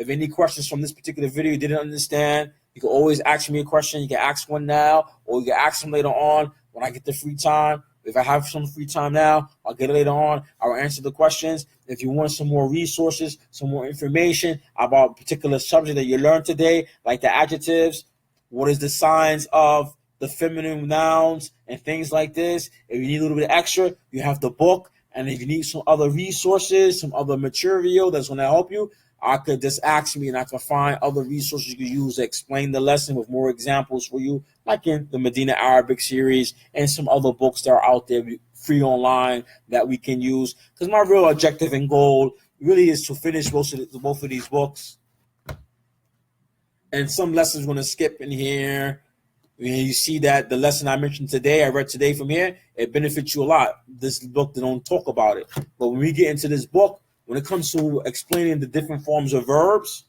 any questions from this particular video you didn't understand, You can always ask me a question. You can ask one now, or you can ask them later on when I get the free time. If I have some free time now, I'll get it later on. I'll answer the questions. If you want some more resources, some more information about a particular subject that you learned today, like the adjectives, what is the signs of the feminine nouns and things like this. If you need a little bit extra, you have the book. And if you need some other resources, some other material that's going to help you, I could just ask me and I can find other resources you can use to explain the lesson with more examples for you, like in the Medina Arabic series and some other books that are out there free online that we can use. Because my real objective and goal really is to finish both of these books. And some lessons we're going to skip in here. You see that the lesson I mentioned today, I read today from here, it benefits you a lot. This book, they don't talk about it. But when we get into this book, when it comes to explaining the different forms of verbs,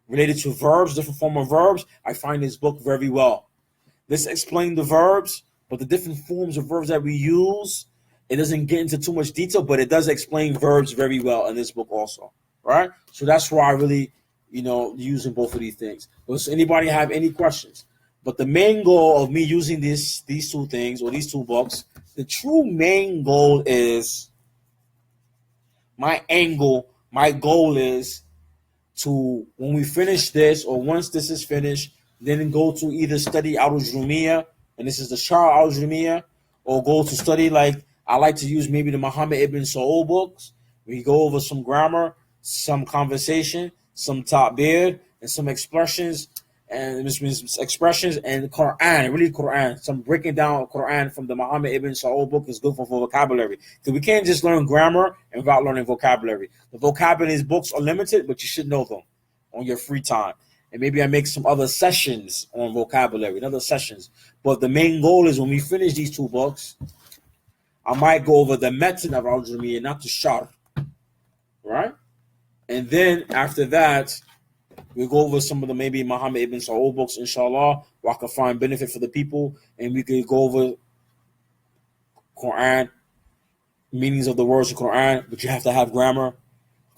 related to verbs, different form of verbs, I find this book very well. This explains the verbs, but the different forms of verbs that we use, it doesn't get into too much detail, but it does explain verbs very well in this book also, right? So that's why I really, using both of these things. Does anybody have any questions? But the main goal of me using these two things or these two books, the true main goal is my goal is to, when we finish this or once this is finished, then go to either study Al-Jurumiyya, and this is the Shar Al-Jurumiyya, or go to study, like I like to use maybe the Muhammad ibn Saul books. We go over some grammar, some conversation, some ta'bir, and some expressions, and expressions and Quran, really Quran. Some breaking down Quran from the Muhammad ibn Saul book is good for vocabulary. Because we can't just learn grammar and without learning vocabulary. The vocabulary books are limited, but you should know them on your free time. And maybe I make some other sessions on vocabulary, other sessions. But the main goal is when we finish these two books, I might go over the method of Al-Jurumiyya, not the Shar. Right? And then after that, we'll go over some of the maybe Muhammad ibn Saul books, inshallah, where I can find benefit for the people. And we could go over Quran, meanings of the words of Quran, but you have to have grammar.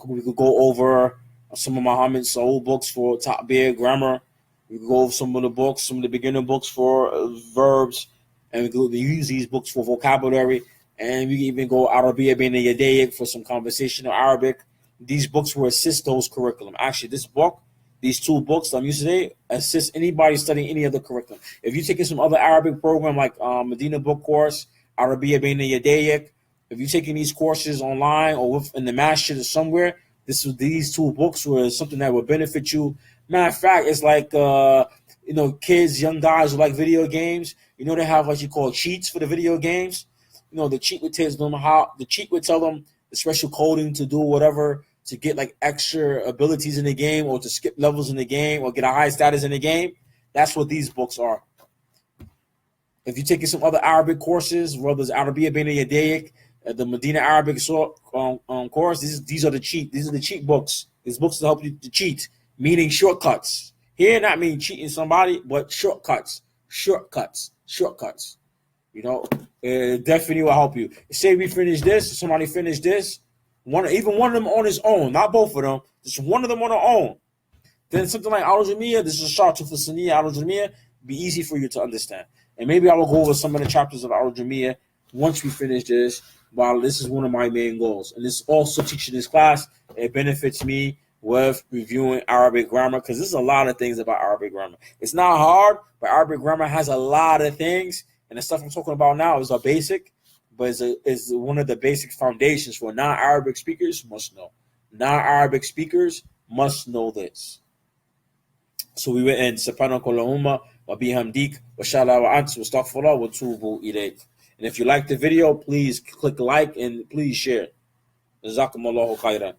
We could go over some of Muhammad Saul books for ta'bir, grammar. We could go over some of the books, some of the beginner books for verbs. And we could use these books for vocabulary. And we can even go Arabiya Baina Yadayk for some conversational Arabic. These books will assist those curriculum. Actually, this book, these two books I'm using today, assist anybody studying any other curriculum. If you're taking some other Arabic program like Medina Book Course, Arabiya Baina Yadayk, if you're taking these courses online or in the masjid or somewhere, these two books were something that would benefit you. Matter of fact, it's like kids, young guys who like video games. They have what you call cheats for the video games. The cheat would tell them the special coding to do whatever to get like extra abilities in the game or to skip levels in the game or get a high status in the game. That's what these books are. If you're taking some other Arabic courses, whether it's Arabiya Baina Yadayk, the Medina Arabic course, these are the cheat books. These books to help you to cheat, meaning shortcuts. Here, not meaning cheating somebody, but shortcuts. It definitely will help you. Say we finish this, somebody finish this, even one of them on his own, not both of them, just one of them on their own. Then something like Al-Jurumiyya, this is a short to Fasaniya Al-Jurumiyya, be easy for you to understand. And maybe I will go over some of the chapters of Al-Jurumiyya once we finish this. While this is one of my main goals. And this also teaching this class, it benefits me with reviewing Arabic grammar because there's a lot of things about Arabic grammar. It's not hard, but Arabic grammar has a lot of things. And the stuff I'm talking about now is a basic, but it's one of the basic foundations for non-Arabic speakers must know. Non-Arabic speakers must know this. So we will end. Subhanakallahumma wa bihamdik wa shala wa ant wa astaghfirullah wa tubu ilayk. And if you like the video, please click like and please share. Jazakumullahu khairan.